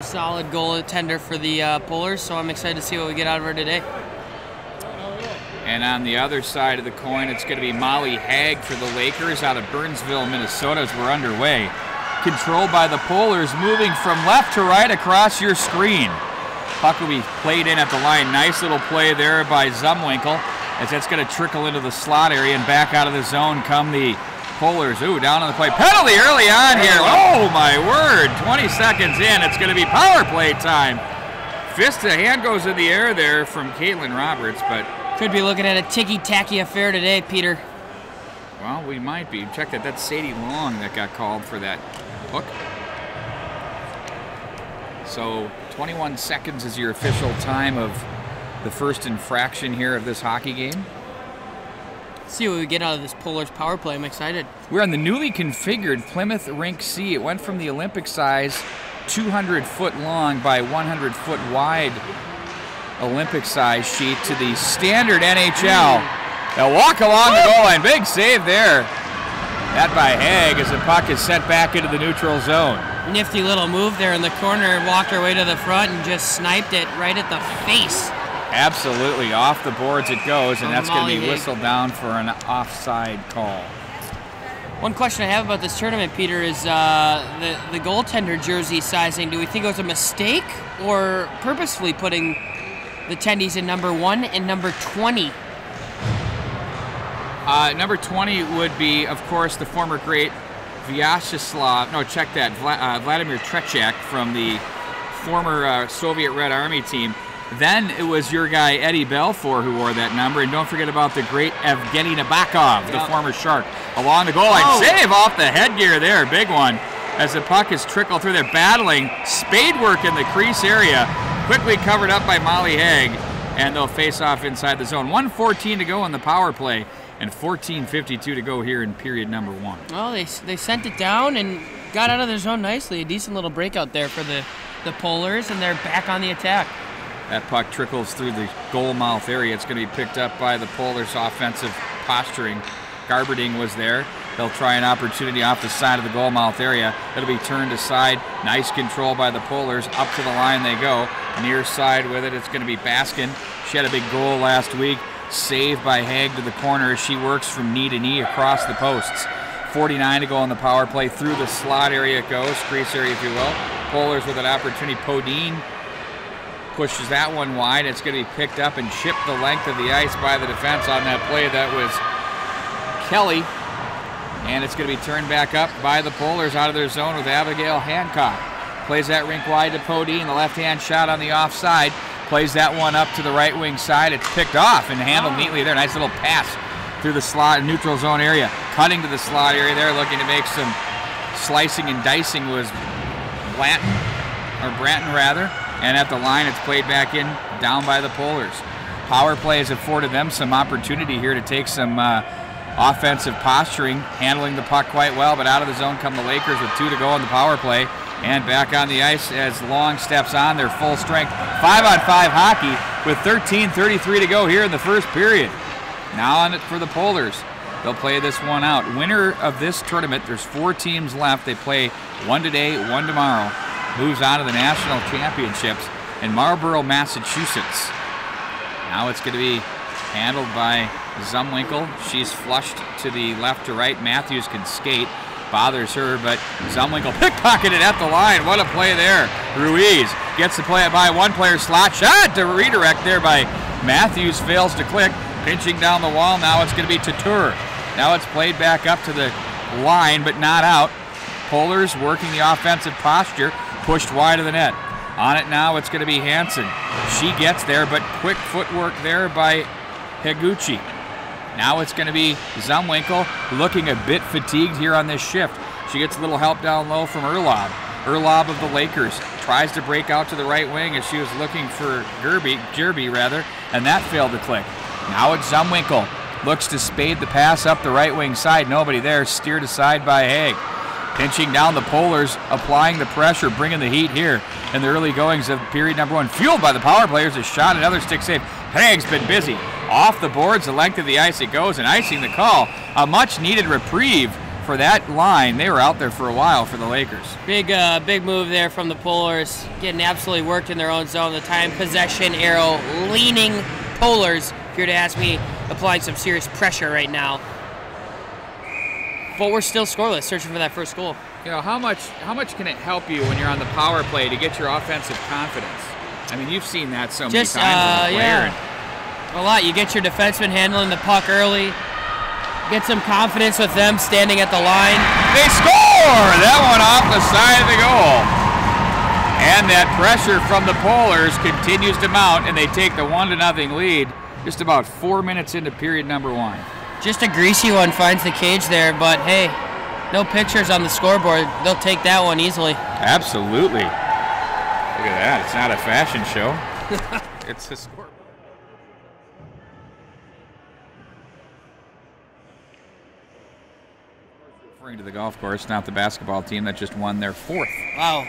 Solid goaltender for the Polars, so I'm excited to see what we get out of her today. And on the other side of the coin, it's going to be Molly Haig for the Lakers out of Burnsville, Minnesota, as we're underway. Controlled by the Polars, moving from left to right across your screen. Puck will be played in at the line. Nice little play there by Zumwinkle, as that's going to trickle into the slot area and back out of the zone come the Polars. Ooh, down on the play. Penalty early on here. Oh, my word. 20 seconds in. It's going to be power play time. Fist of hand goes in the air there from Caitlin Roberts, but... Could be looking at a ticky-tacky affair today, Peter. Well, we might be. Check that. That's Sadie Long that got called for that hook. So 21 seconds is your official time of the first infraction here of this hockey game. See what we get out of this Polars power play. I'm excited. We're on the newly configured Plymouth Rink C. It went from the Olympic size 200-foot long by 100-foot wide Olympic size sheet to the standard NHL. They'll walk along the goal line. Big save there. That by Haig as the puck is sent back into the neutral zone. Nifty little move there in the corner. Walked her way to the front and just sniped it right at the face. Absolutely. Off the boards it goes, and that's going to be Haig. whistled down for an offside call. One question I have about this tournament, Peter, is the goaltender jersey sizing. Do we think it was a mistake or purposefully putting the attendees in number 1 and number 20? Number 20 would be, of course, the former great Vyacheslav. No, check that. Vladimir Trechak from the former Soviet Red Army team. Then it was your guy Eddie Belfour who wore that number, and don't forget about the great Evgeny Nabokov, the former Shark, along the goal line. Oh. Save off the headgear there, big one, as the puck is trickled through there, battling spade work in the crease area, quickly covered up by Molly Haig, and they'll face off inside the zone. 1:14 to go in the power play, and 14:52 to go here in period number 1. Well, they sent it down and got out of their zone nicely. A decent little breakout there for the Polars, and they're back on the attack. That puck trickles through the goal mouth area. It's going to be picked up by the Polars' offensive posturing. Garberding was there. They'll try an opportunity off the side of the goal mouth area. It'll be turned aside. Nice control by the Polars. Up to the line they go. Near side with it. It's going to be Baskin. She had a big goal last week. Saved by Haig to the corner as she works from knee to knee across the posts. 49 to go on the power play. Through the slot area it goes. Crease area, if you will. Polars with an opportunity. Podine pushes that one wide. It's going to be picked up and shipped the length of the ice by the defense on that play. That was Kelly. And it's going to be turned back up by the Polars out of their zone with Abigail Hancock. Plays that rink wide to Podine. The left-hand shot on the offside. Plays that one up to the right wing side. It's picked off and handled neatly there. Nice little pass through the slot neutral zone area. Cutting to the slot area there, looking to make some slicing and dicing was Branton rather. And at the line, it's played back in, down by the Polars. Power play has afforded them some opportunity here to take some offensive posturing, handling the puck quite well, but out of the zone come the Lakers with 2 to go on the power play. And back on the ice as Long steps on their full strength 5-on-5 hockey with 13:33 to go here in the first period. Now on it for the Polars. They'll play this one out. Winner of this tournament, there's 4 teams left. They play 1 today, 1 tomorrow. Moves on to the national championships in Marlborough, Massachusetts. Now it's going to be handled by Zumwinkle. She's flushed to the left to right. Matthews can skate. Bothers her, but Zumwinkle pickpocketed at the line. What a play there. Ruiz gets the play by one player. Slot shot to redirect there by Matthews. Fails to click. Pinching down the wall. Now it's going to be Tatur. Now it's played back up to the line, but not out. Polars working the offensive posture. Pushed wide of the net. On it now, it's going to be Hansen. She gets there, but quick footwork there by Higuchi. Now it's going to be Zumwinkle, looking a bit fatigued here on this shift. She gets a little help down low from Erlob. Erlob of the Lakers tries to break out to the right wing as she was looking for Gerby rather, and that failed to click. Now it's Zumwinkle. Looks to spade the pass up the right wing side. Nobody there. Steered aside by Haig. Pinching down the Polars, applying the pressure, bringing the heat here in the early goings of period number 1. Fueled by the power players, a shot, another stick save. Haig's been busy. Off the boards, the length of the ice it goes, and icing the call. A much-needed reprieve for that line, they were out there for a while for the Lakers. Big move there from the Polars, getting absolutely worked in their own zone. The time possession arrow leaning Polars, if you're to ask me, applying some serious pressure right now. But we're still scoreless, searching for that first goal. You know, how much can it help you when you're on the power play to get your offensive confidence? I mean, you've seen that so many times as a player. A lot. You get your defenseman handling the puck early. Get some confidence with them standing at the line. They score! That one off the side of the goal. And that pressure from the Polars continues to mount, and they take the 1-0 lead just about 4 minutes into period number 1. Just a greasy one finds the cage there, but hey, no pictures on the scoreboard. They'll take that one easily. Absolutely. Look at that. It's not a fashion show. It's a scoreboard. Referring to the golf course, not the basketball team that just won their 4th. Wow.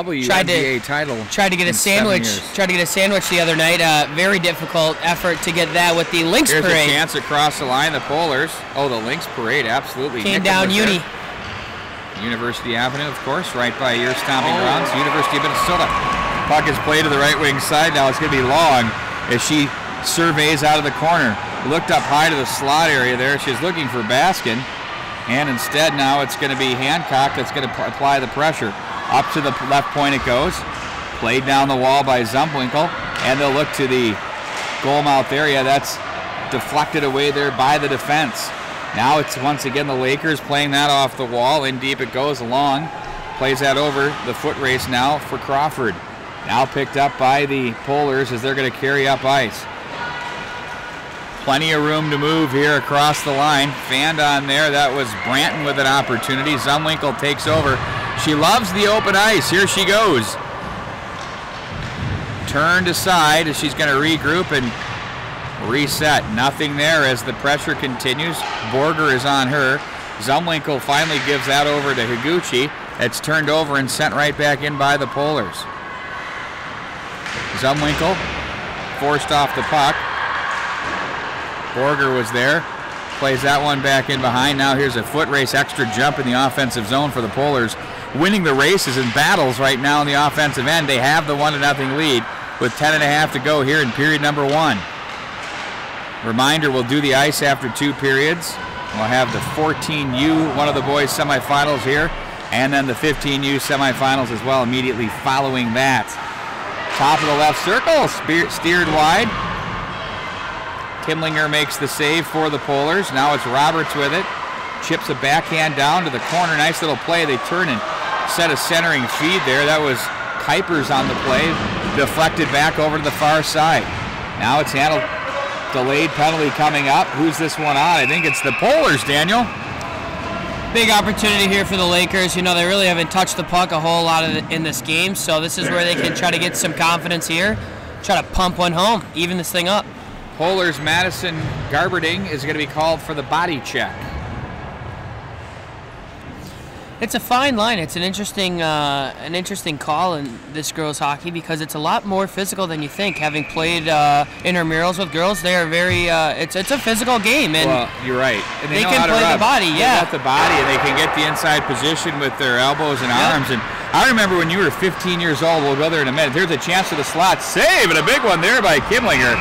WNBA title. Tried to get a sandwich. Tried to get a sandwich the other night. Very difficult effort to get that with the Lynx Here's Parade. A chance across the line. The Polars. Oh, the Lynx Parade, absolutely. Came down Uni. University Avenue, of course, right by your stomping grounds. University of Minnesota. Puck is played to the right wing side. Now it's going to be Long as she surveys out of the corner. Looked up high to the slot area there. She's looking for Baskin. And instead now it's going to be Hancock that's going to apply the pressure. Up to the left point it goes. Played down the wall by Zumwinkle. And they'll look to the goal mouth area. That's deflected away there by the defense. Now it's once again the Lakers playing that off the wall. In deep it goes. Long plays that over the foot race now for Crawford. Now picked up by the Polars as they're going to carry up ice. Plenty of room to move here across the line. Fanned on there. That was Branton with an opportunity. Zumwinkle takes over. She loves the open ice. Here she goes. Turned aside as she's going to regroup and reset. Nothing there as the pressure continues. Borger is on her. Zumwinkle finally gives that over to Higuchi. It's turned over and sent right back in by the Polars. Zumwinkle forced off the puck. Borger was there. Plays that one back in behind. Now here's a foot race extra jump in the offensive zone for the Polars. Winning the races and battles right now in the offensive end. They have the 1-0 lead with 10.5 to go here in period number 1. Reminder, we'll do the ice after 2 periods. We'll have the 14U, one of the boys semifinals here, and then the 15U semifinals as well immediately following that. Top of the left circle, steered wide. Kimlinger makes the save for the Polars. Now it's Roberts with it. Chips a backhand down to the corner. Nice little play. They turn and set a centering feed there. That was Kuipers on the play. Deflected back over to the far side. Now it's handled. Delayed penalty coming up. Who's this one on? I think it's the Polars, Daniel. Big opportunity here for the Lakers. You know, they really haven't touched the puck a whole lot in this game, so this is where they can try to get some confidence here. Try to pump one home, even this thing up. Polars Madison Garberding is going to be called for the body check. It's a fine line. It's an interesting call in this girls' hockey because it's a lot more physical than you think. Having played intramurals with girls, they are very. It's a physical game, and well, you're right. And they can play the body. Yeah, they got the body, and they can get the inside position with their elbows and arms. And I remember when you were 15 years old. We'll go there in a minute. There's a chance to the slot save, and a big one there by Kimlinger.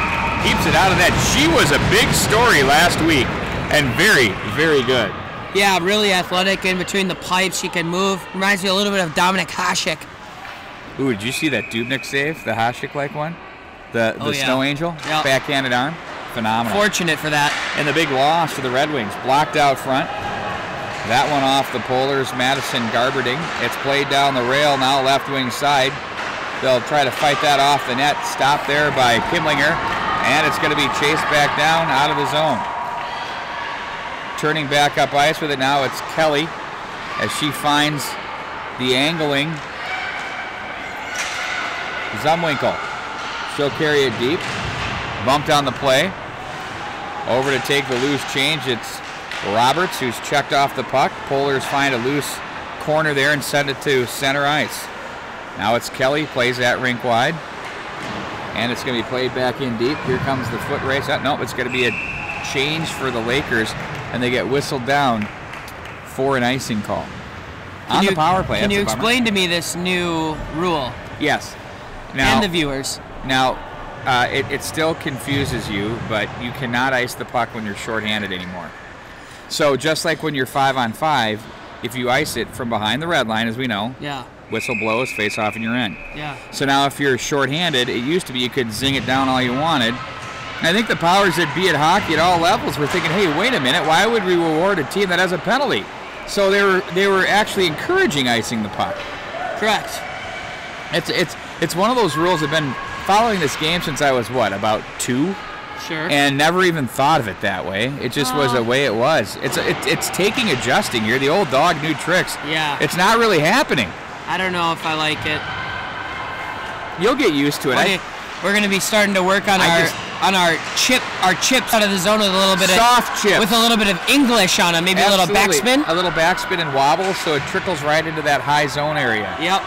Keeps it out of that. She was a big story last week, and very, very good. Yeah, really athletic in between the pipes. She can move. Reminds me a little bit of Dominik Hasek. Ooh, did you see that Dubnyk save? The Hasek-like one? The Snow Angel? Yep. Backhanded arm? Phenomenal. Fortunate for that. And the big loss to the Red Wings. Blocked out front. That one off the Polars Madison Garberding. It's played down the rail now, left wing side. They'll try to fight that off the net. Stopped there by Kimlinger. And it's going to be chased back down out of the zone. Turning back up ice with it now, it's Kelly as she finds the angling Zumwinkle. She'll carry it deep. Bumped on the play. Over to take the loose change, it's Roberts who's checked off the puck. Polars find a loose corner there and send it to center ice. Now it's Kelly, plays that rink wide. And it's going to be played back in deep. Here comes the foot race. Nope, it's going to be a change for the Lakers. And they get whistled down for an icing call on the power play. Can That's you a bummer. explain to me this new rule Yes. Now, and the viewers? Now, it still confuses you, but you cannot ice the puck when you're shorthanded anymore. So just like when you're 5-on-5, if you ice it from behind the red line, as we know, Yeah. whistle blows, face off, and you're in. Yeah. So now if you're shorthanded, it used to be you could zing it down all you wanted. And I think the powers that be at hockey at all levels were thinking, hey, wait a minute, why would we reward a team that has a penalty? So they were actually encouraging icing the puck. Correct. It's one of those rules I've been following this game since I was, about 2? Sure. And never even thought of it that way. It just was the way it was. It's taking adjusting here. The old dog, new tricks. Yeah. It's not really happening. I don't know if I like it. You'll get used to it. We're going to be starting to work on our chips out of the zone with a little bit soft chips with a little bit of English on them, maybe Absolutely. a little backspin. A little backspin and wobble, so it trickles right into that high zone area. Yep.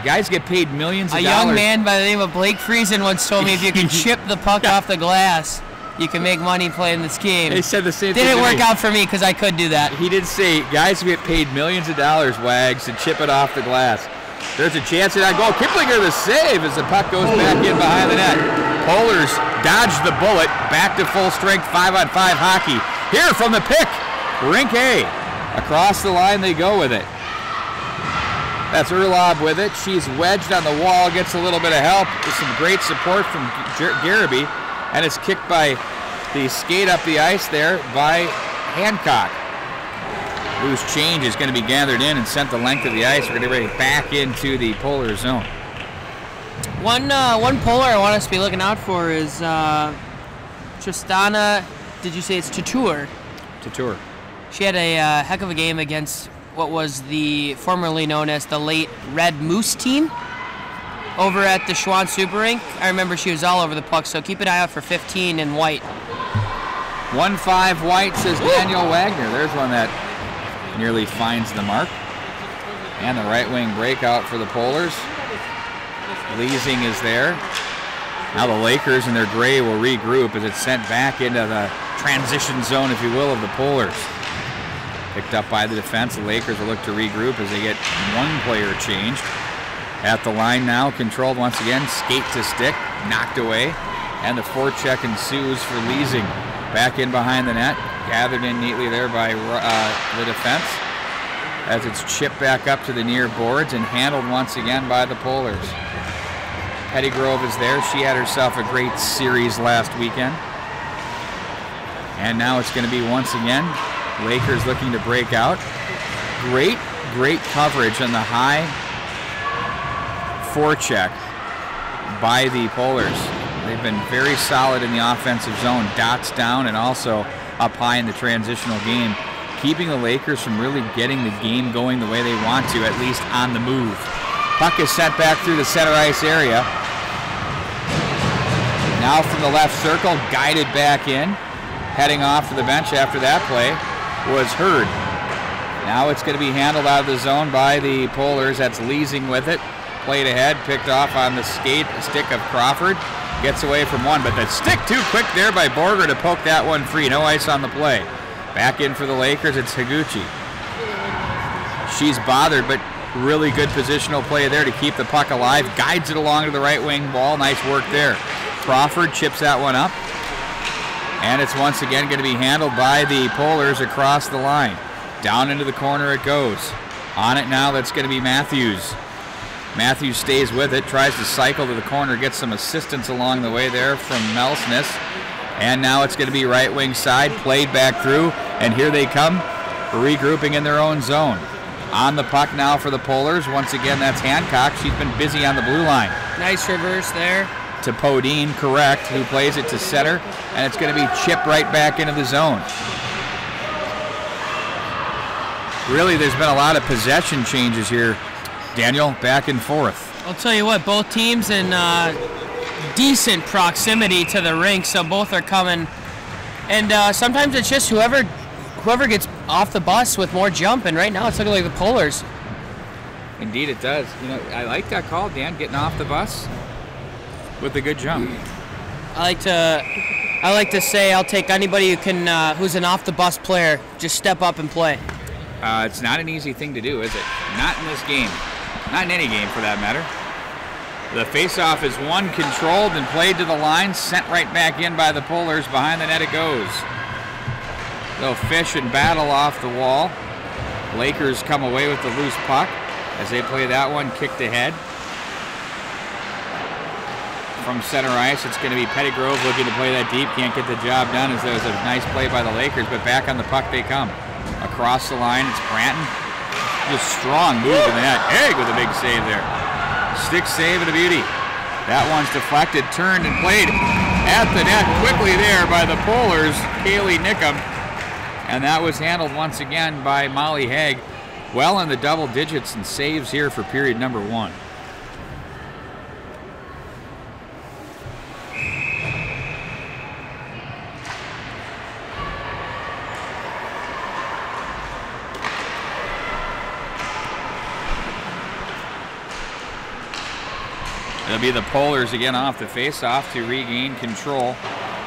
Guys get paid millions of dollars. A young man by the name of Blake Friesen once told me if you can chip the puck off the glass, you can make money playing this game. They said the same thing. Didn't work out for me because I could do that. He did say guys get paid millions of dollars, Wags, to chip it off the glass. There's a chance at that goal. Kiplinger the save as the puck goes back in behind the net. Polars dodge the bullet. Back to full strength 5-on-5 hockey. Here from the pick, Rinke. Across the line they go with it. That's Urlaub with it. She's wedged on the wall, gets a little bit of help with some great support from Garraby, and it's kicked by the skate up the ice there by Hancock. Loose change is going to be gathered in and sent the length of the ice. We're going to be ready back into the Polar zone. One Polar I want us to be looking out for is Tristana. Did you say it's Tatour? Tatour. She had a heck of a game against what was the formerly known as the late Red Moose team over at the Schwann Super Rink. I remember she was all over the puck, so keep an eye out for 15 in white. 1-5 white, says Daniel Wagner. There's one that nearly finds the mark. And the right wing breakout for the Polars. Leasing is there. Now the Lakers in their gray will regroup as it's sent back into the transition zone, if you will, of the Polars. Picked up by the defense. The Lakers will look to regroup as they get one player changed. At the line now, controlled once again. Skate to stick, knocked away. And the forecheck ensues for Leasing. Back in behind the net. Gathered in neatly there by the defense. As it's chipped back up to the near boards and handled once again by the Polars. Pettygrove is there. She had herself a great series last weekend. And now it's going to be once again Lakers looking to break out. Great coverage on the high forecheck by the Polars. They've been very solid in the offensive zone, dots down and also up high in the transitional game, keeping the Lakers from really getting the game going the way they want to, at least on the move. Puck is sent back through the center ice area. Now from the left circle, guided back in. Heading off to the bench after that play was Hurd. Now it's going to be handled out of the zone by the Polars. That's Leasing with it. Played ahead, picked off on the stick of Crawford. Gets away from one, but the stick too quick there by Borger to poke that one free. No ice on the play. Back in for the Lakers, it's Higuchi. She's bothered, but really good positional play there to keep the puck alive. Guides it along to the right wing wall. Nice work there. Crawford chips that one up. And it's once again going to be handled by the Polars across the line. Down into the corner it goes. On it now, that's going to be Matthews. Matthews stays with it, tries to cycle to the corner, gets some assistance along the way there from Melsness. And now it's going to be right wing side, played back through, and here they come, regrouping in their own zone. On the puck now for the Polars. Once again, that's Hancock. She's been busy on the blue line. Nice reverse there. To Podine, correct, who plays it to center, and it's going to be chipped right back into the zone. Really, there's been a lot of possession changes here, Daniel, back and forth. I'll tell you what, both teams in decent proximity to the rink, so both are coming. And sometimes it's just whoever gets off the bus with more jump, and right now it's looking like the Polars. Indeed it does. You know, I like that call, Dan, getting off the bus with a good jump. I like to I like to say I'll take anybody who can, who's an off-the-bus player. Just step up and play. It's not an easy thing to do, is it? Not in this game. Not in any game, for that matter. The faceoff is won, controlled, and played to the line. Sent right back in by the Polars. Behind the net it goes. They'll fish and battle off the wall. Lakers come away with the loose puck as they play that one kicked ahead. From center ice, it's going to be Pettygrove looking to play that deep. Can't get the job done as there was a nice play by the Lakers, but back on the puck they come. Across the line, it's Branton. Just strong move in the net. Egg with a big save there. Stick save and a beauty. That one's deflected, turned, and played at the net quickly there by the Polars, Kaylee Nickham. And that was handled once again by Molly Haig. Well in the double digits in saves here for period number 1. It'll be the Polars again off the face-off to regain control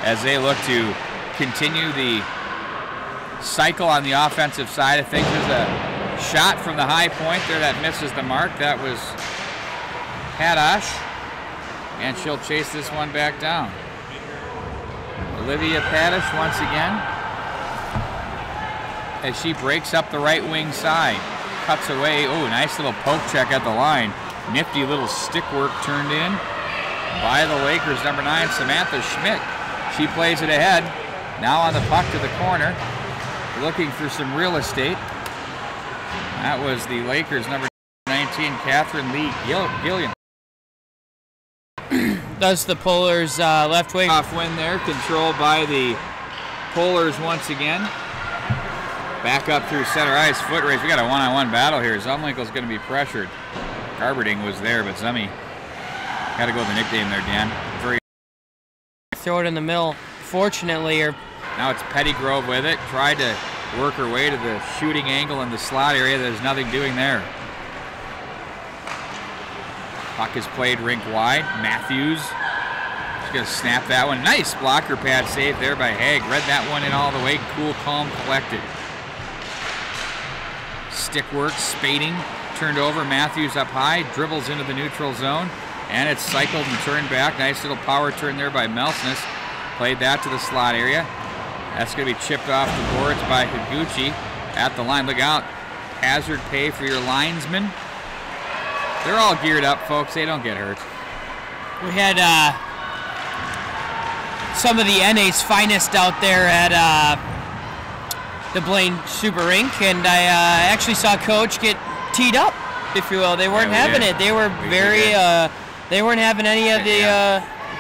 as they look to continue the cycle on the offensive side of things. There's a shot from the high point there that misses the mark. That was Hadash, and she'll chase this one back down. Olivia Padish once again as she breaks up the right wing side. Cuts away. Oh, nice little poke check at the line. Nifty little stick work turned in by the Lakers, number 9, Samantha Schmidt. She plays it ahead. Now on the puck to the corner, looking for some real estate. That was the Lakers, number 19, Catherine Lee Gilliam. Does the Polars left wing. Off win there, controlled by the Polars once again. Back up through center ice, foot race. We got a one-on-one battle here. Zumlinkel's going to be pressured. Garberding was there, but Zummy got to go with the nickname there, Dan. Very throw it in the middle. Fortunately, or now it's Pettygrove with it. Tried to work her way to the shooting angle in the slot area. There's nothing doing there. Puck is played rink wide. Matthews is going to snap that one. Nice blocker pad save there by Haig. Read that one in all the way. Cool, calm, collected. Stick work, spading. Turned over, Matthews up high, dribbles into the neutral zone, and it's cycled and turned back. Nice little power turn there by Melsness. Played that to the slot area. That's going to be chipped off the boards by Higuchi at the line. Look out. Hazard pay for your linesmen. They're all geared up, folks. They don't get hurt. We had some of the NA's finest out there at the Blaine Super Rink, and I actually saw Coach get teed up, if you will. They weren't having it. They were they weren't having any of the.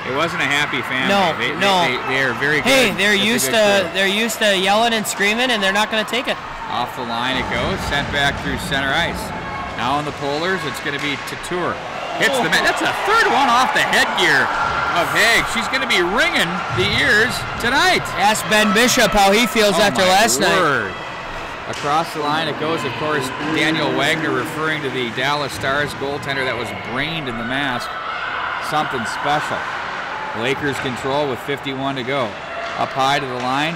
It wasn't a happy family. No, they are very good. Hey, they're used to yelling and screaming, and they're not going to take it. Off the line it goes, sent back through center ice. Now on the Polars, it's going to be Tatour. Hits the man. That's a third one off the headgear of Haig. She's going to be ringing the ears tonight. Ask Ben Bishop how he feels after last night. Across the line it goes, of course, Daniel Wagner referring to the Dallas Stars goaltender that was brained in the mask. Something special. Lakers control with 51 to go. Up high to the line,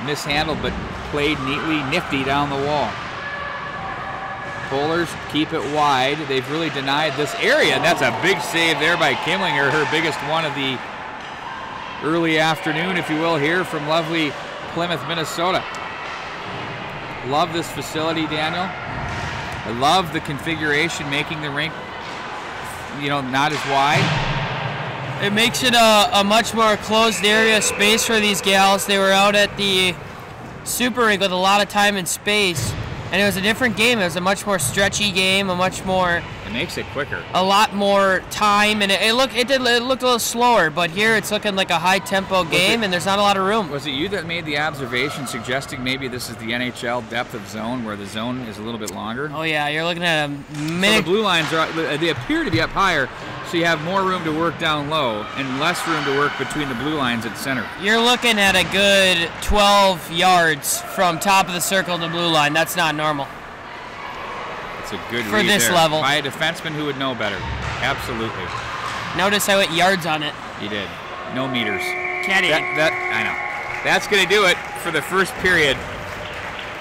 mishandled but played neatly, nifty down the wall. Polars keep it wide. They've really denied this area, and that's a big save there by Kimlinger, her biggest one of the early afternoon, if you will, here from lovely Plymouth, Minnesota. Love this facility, Daniel. I love the configuration, making the rink, not as wide. It makes it a much more closed area space for these gals. They were out at the Super Rink with a lot of time and space, and it was a different game. It was a much more stretchy game, a much more. It makes it quicker. A lot more time, and it looked a little slower. But here it's looking like a high tempo game, and there's not a lot of room. Was it you that made the observation suggesting maybe this is the NHL depth of zone, where the zone is a little bit longer? Oh yeah, you're looking at a minute. So the blue lines they appear to be up higher, so you have more room to work down low and less room to work between the blue lines at center. You're looking at a good 12 yards from top of the circle to blue line. That's not normal. It's a good for read this there level by a defenseman who would know better. Absolutely. Notice I went yards on it. You did. No meters. kidding. I know. That's going to do it for the first period,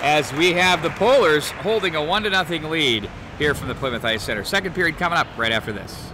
as we have the Polars holding a 1-0 lead here from the Plymouth Ice Center. Second period coming up right after this.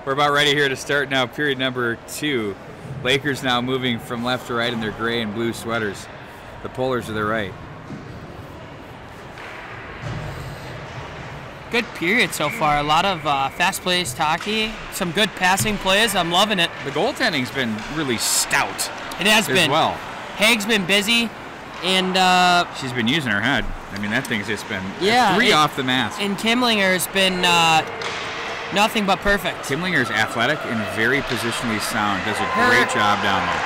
We're about ready here to start now period number 2. Lakers now moving from left to right in their gray and blue sweaters. The Polars to their right. Good period so far. A lot of fast-paced hockey. Some good passing plays. I'm loving it. The goaltending's been really stout. It has been. As well. Haig's been busy, and she's been using her head. I mean, that thing's just been 3 off the mats. And Kimlinger's been nothing but perfect. Kimlinger's athletic and very positionally sound. Does a great job down there.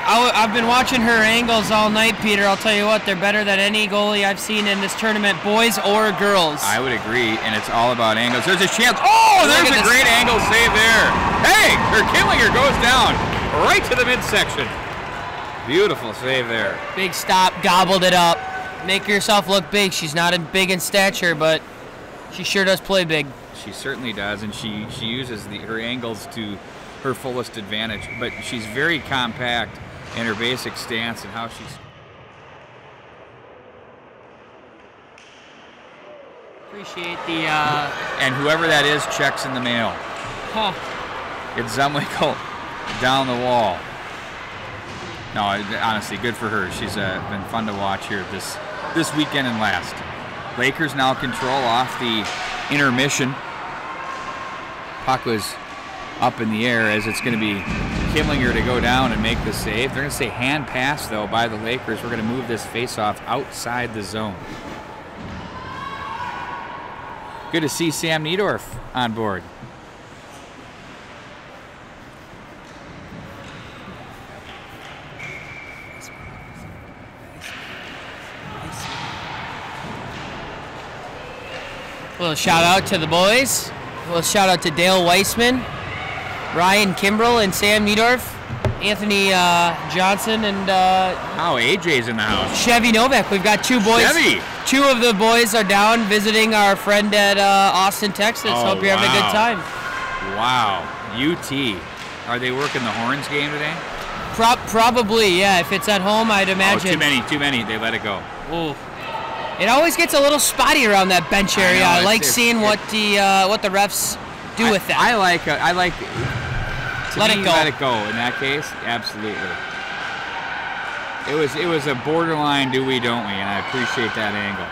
I've been watching her angles all night, Peter. I'll tell you what, they're better than any goalie I've seen in this tournament, boys or girls. I would agree, and it's all about angles. There's a chance. Oh, there's a great angle save there. Hey, her Kimlinger goes down right to the midsection. Beautiful save there. Big stop, gobbled it up. Make yourself look big. She's not big in stature, but she sure does play big. She certainly does, and she uses her angles to her fullest advantage. But she's very compact in her basic stance and how she's. Appreciate the. And whoever that is checks in the mail. Huh. It's Zumwinkle down the wall. No, honestly, good for her. She's been fun to watch here this weekend and last. Lakers now control off the intermission. Puck was up in the air as it's going to be Kimlinger to go down and make the save. They're going to say hand pass, though, by the Lakers. We're going to move this face-off outside the zone. Good to see Sam Niedorf on board. A little shout out to the boys. A little shout out to Dale Weissman, Ryan Kimbrell, and Sam Niedorf, Anthony Johnson, and AJ's in the house. Chevy Novak. We've got 2 boys. Chevy. 2 of the boys are down visiting our friend at Austin, Texas. Hope you're having a good time. Wow. UT. Are they working the Horns game today? Probably, yeah. If it's at home, I'd imagine. Oh, too many. They let it go. Ooh. It always gets a little spotty around that bench area. I like seeing what the refs do with that. I like let it go. Let it go in that case, absolutely. It was a borderline do we don't we, and I appreciate that angle.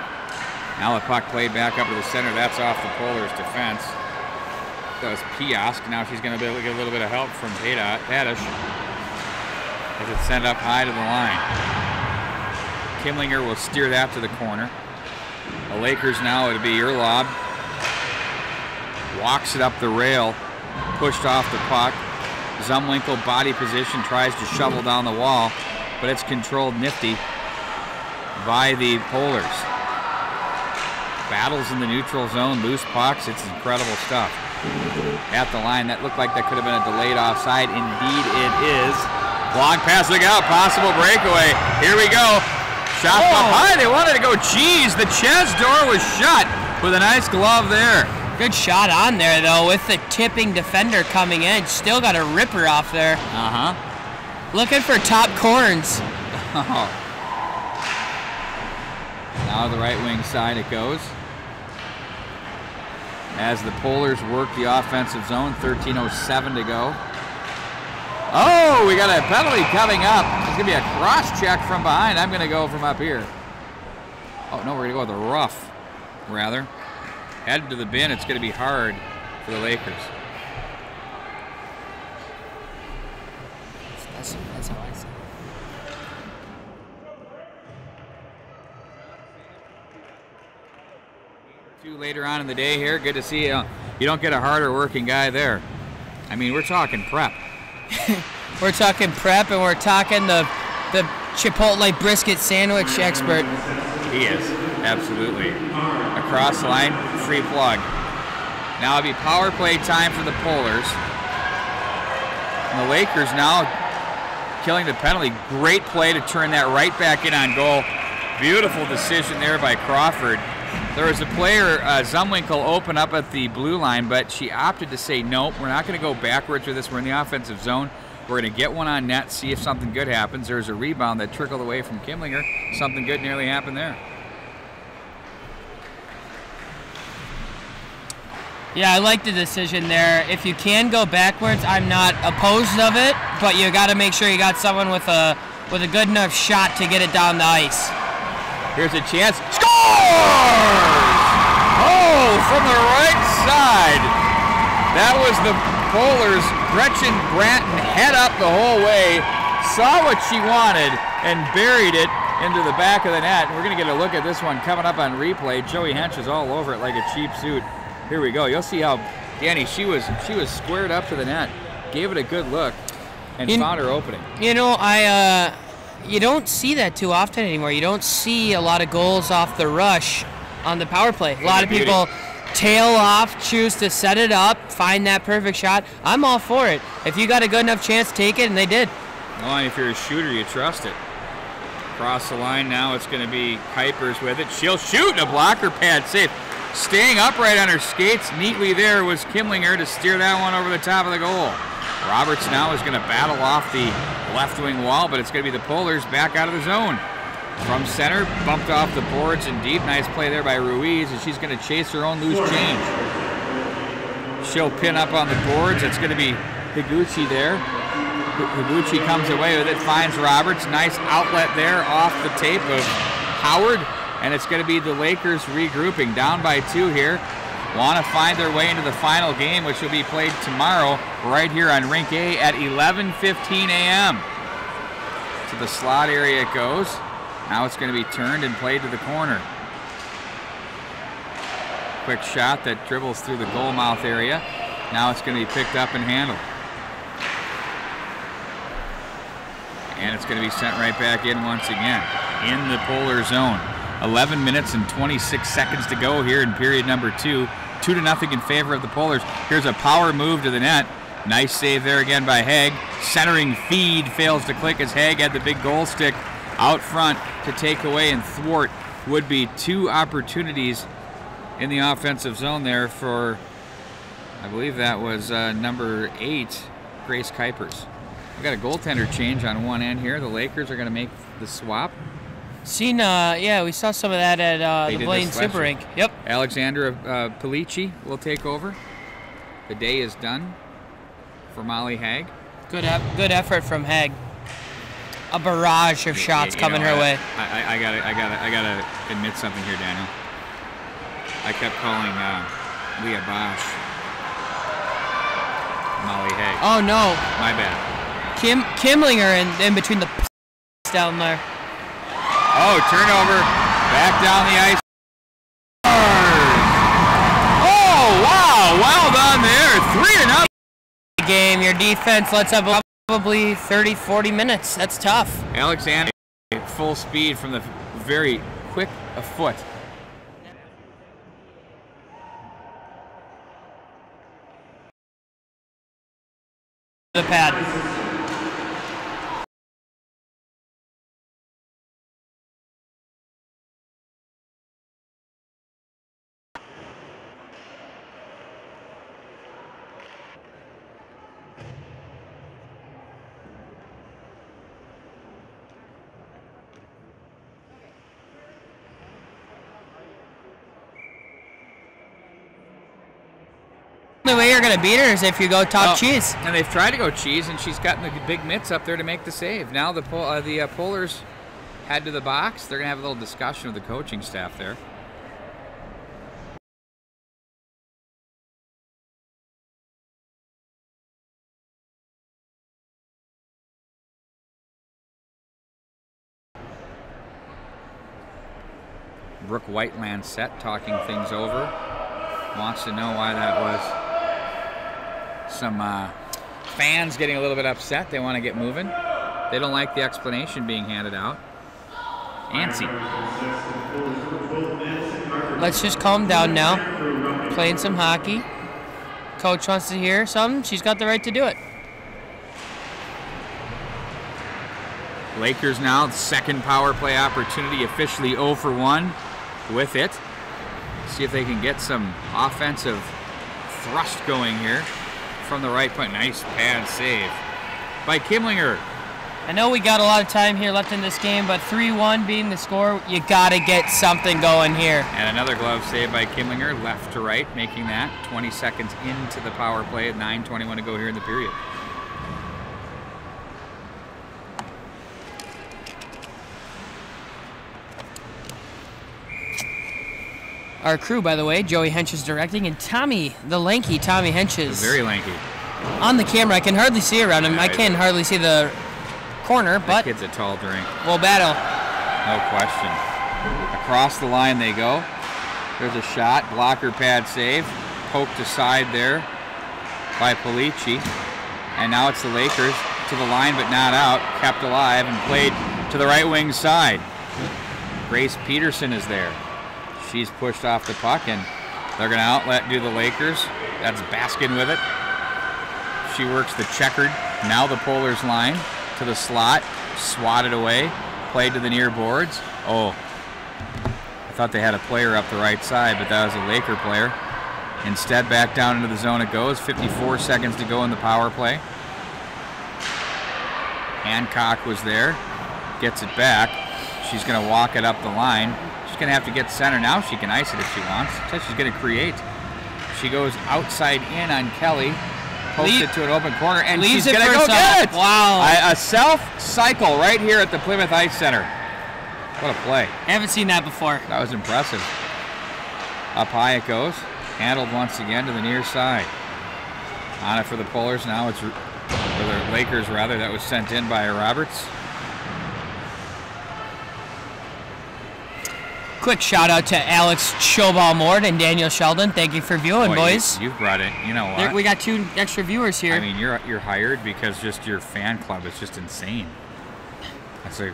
Now the puck played back up to the center. That's off the Polars' defense. That was Piosk. Now she's going to be able to get a little bit of help from Padish as it's sent up high to the line. Kimlinger will steer that to the corner. The Lakers now, it'll be Urlaub. Walks it up the rail, pushed off the puck. Zumwinkle body position, tries to shovel down the wall, but it's controlled nifty by the Polars. Battles in the neutral zone, loose pucks, it's incredible stuff. At the line, that looked like that could have been a delayed offside. Indeed it is. Long passing out, possible breakaway. Here we go. Shot up high, they wanted to go. Geez, the chest door was shut with a nice glove there. Good shot on there, though, with the tipping defender coming in. Still got a ripper off there. Looking for top corns. Now the right wing side it goes. As the Polars work the offensive zone, 13:07 to go. Oh, we got a penalty coming up. It's going to be a cross check from behind. I'm going to go from up here. Oh, no, we're going to go with the rough, rather. Headed to the bin, it's going to be hard for the Lakers. That's how I see it. Two later on in the day here, good to see you. You don't get a harder working guy there. I mean, we're talking prep. We're talking prep, and we're talking the Chipotle brisket sandwich expert. He is, absolutely. Across the line, free plug. Now it'll be power play time for the Polars. And the Lakers now killing the penalty. Great play to turn that right back in on goal. Beautiful decision there by Crawford. There was a player, Zumwinkle, open up at the blue line, but she opted to say, nope, we're not going to go backwards with this. We're in the offensive zone. We're going to get one on net, see if something good happens. There's a rebound that trickled away from Kimlinger. Something good nearly happened there. Yeah, I like the decision there. If you can go backwards, I'm not opposed of it, but you got to make sure you got someone with a good enough shot to get it down the ice. Here's a chance. Scores! Oh, from the right side. That was the Polars. Gretchen Branton head up the whole way, saw what she wanted, and buried it into the back of the net. We're going to get a look at this one coming up on replay. Joey Hench is all over it like a cheap suit. Here we go. You'll see how, Danny, she was squared up to the net, gave it a good look, and found her opening. You know, you don't see that too often anymore. You don't see a lot of goals off the rush on the power play. A lot of people tail off, choose to set it up, find that perfect shot. I'm all for it. If you got a good enough chance, take it, and they did. Well, and if you're a shooter, you trust it. Across the line now, it's going to be Kuipers with it. She'll shoot, and a blocker pad save. Staying upright on her skates neatly there was Kimlinger to steer that one over the top of the goal. Roberts now is going to battle off the left wing wall, but it's going to be the Polars back out of the zone. From center, bumped off the boards and deep. Nice play there by Ruiz, and she's going to chase her own loose change. She'll pin up on the boards. It's going to be Higuchi there. Higuchi comes away with it, finds Roberts. Nice outlet there off the tape of Howard, and it's going to be the Lakers regrouping. Down by 2 here. Want to find their way into the final game, which will be played tomorrow right here on Rink A at 11:15 a.m. To the slot area it goes. Now it's going to be turned and played to the corner. Quick shot that dribbles through the goal mouth area. Now it's going to be picked up and handled. And it's going to be sent right back in once again in the Polar zone. 11 minutes and 26 seconds to go here in period number 2. 2-0 in favor of the Polars. Here's a power move to the net. Nice save there again by Haig. Centering feed fails to click as Haig had the big goal stick out front to take away and thwart would be 2 opportunities in the offensive zone there for, I believe that was number 8, Grace Kuipers. We've got a goaltender change on one end here. The Lakers are going to make the swap. Yeah, we saw some of that at the Blaine Super Rink. Yep. Alexandra Palici will take over. The day is done for Molly Haig. Good effort from Haig. A barrage of shots coming her way. I gotta admit something here, Daniel. I kept calling Leah Bosch Molly Haig. Oh no. My bad. Kimlinger in between the down there. Oh, turnover. Back down the ice. game. Your defense lets up probably 30, 40 minutes. That's tough. Alexander, full speed from the very quick foot. The pad. The way you're going to beat her is if you go top cheese. And they've tried to go cheese, and she's gotten the big mitts up there to make the save. Now the Polars head to the box. They're going to have a little discussion with the coaching staff there. Brooke Whiteland set, talking things over. Wants to know why that was. Some fans getting a little bit upset. They want to get moving. They don't like the explanation being handed out. Antsy. Let's just calm down now. Playing some hockey. Coach wants to hear something. She's got the right to do it. Lakers now, the second power play opportunity, officially 0 for 1 with it. See if they can get some offensive thrust going here from the right point. Nice pad save by Kimlinger. I know we got a lot of time here left in this game, but 3-1 being the score, you got to get something going here. And another glove save by Kimlinger, left to right, making that 20 seconds into the power play at 9:21 to go here in the period. Our crew, by the way, Joey Hench is directing, and Tommy, the lanky Tommy Hench is very lanky. On the camera. I can hardly see around him. I can hardly see the corner, but that kid's a tall drink. We'll battle. No question. Across the line they go. There's a shot, blocker pad save, poked aside there by Polici. And now it's the Lakers to the line but not out, kept alive and played to the right wing side. Grace Peterson is there. She's pushed off the puck, and they're going to outlet do the Lakers. That's Baskin with it. She works the checkered, now the Polars line to the slot, swatted away, played to the near boards. Oh, I thought they had a player up the right side, but that was a Laker player. Instead, back down into the zone it goes. 54 seconds to go in the power play. Hancock was there, gets it back. She's going to walk it up the line. She's going to have to get center now. She can ice it if she wants. She's going to create. She goes outside in on Kelly. Posts it to an open corner, and she's going to go get it. Wow. A self-cycle right here at the Plymouth Ice Center. What a play. I haven't seen that before. That was impressive. Up high it goes. Handled once again to the near side. On it for the Polars. Now it's, or the Lakers rather, that was sent in by Roberts. Quick shout out to Alex Showball-Mort and Daniel Sheldon. Thank you for viewing, boys. You've brought it. You know what? We got 2 extra viewers here. I mean, you're hired because just your fan club is just insane. That's like,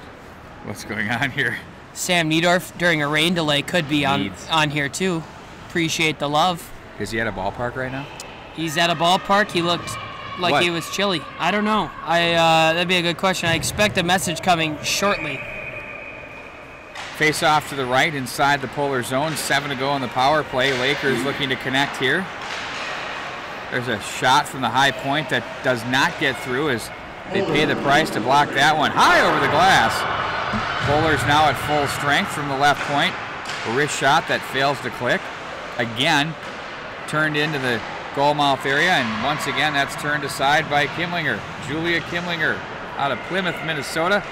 what's going on here? Sam Niedorf during a rain delay could be on here too. Appreciate the love. Is he at a ballpark right now? He's at a ballpark. He looked like he was chilly. I don't know. That'd be a good question. I expect a message coming shortly. Face off to the right inside the Polar zone. 7 to go on the power play. Lakers looking to connect here. There's a shot from the high point that does not get through as they pay the price to block that one. High over the glass. Polars now at full strength from the left point. A wrist shot that fails to click. Again, turned into the goal mouth area, and once again that's turned aside by Kimlinger. Julia Kimlinger out of Plymouth, Minnesota.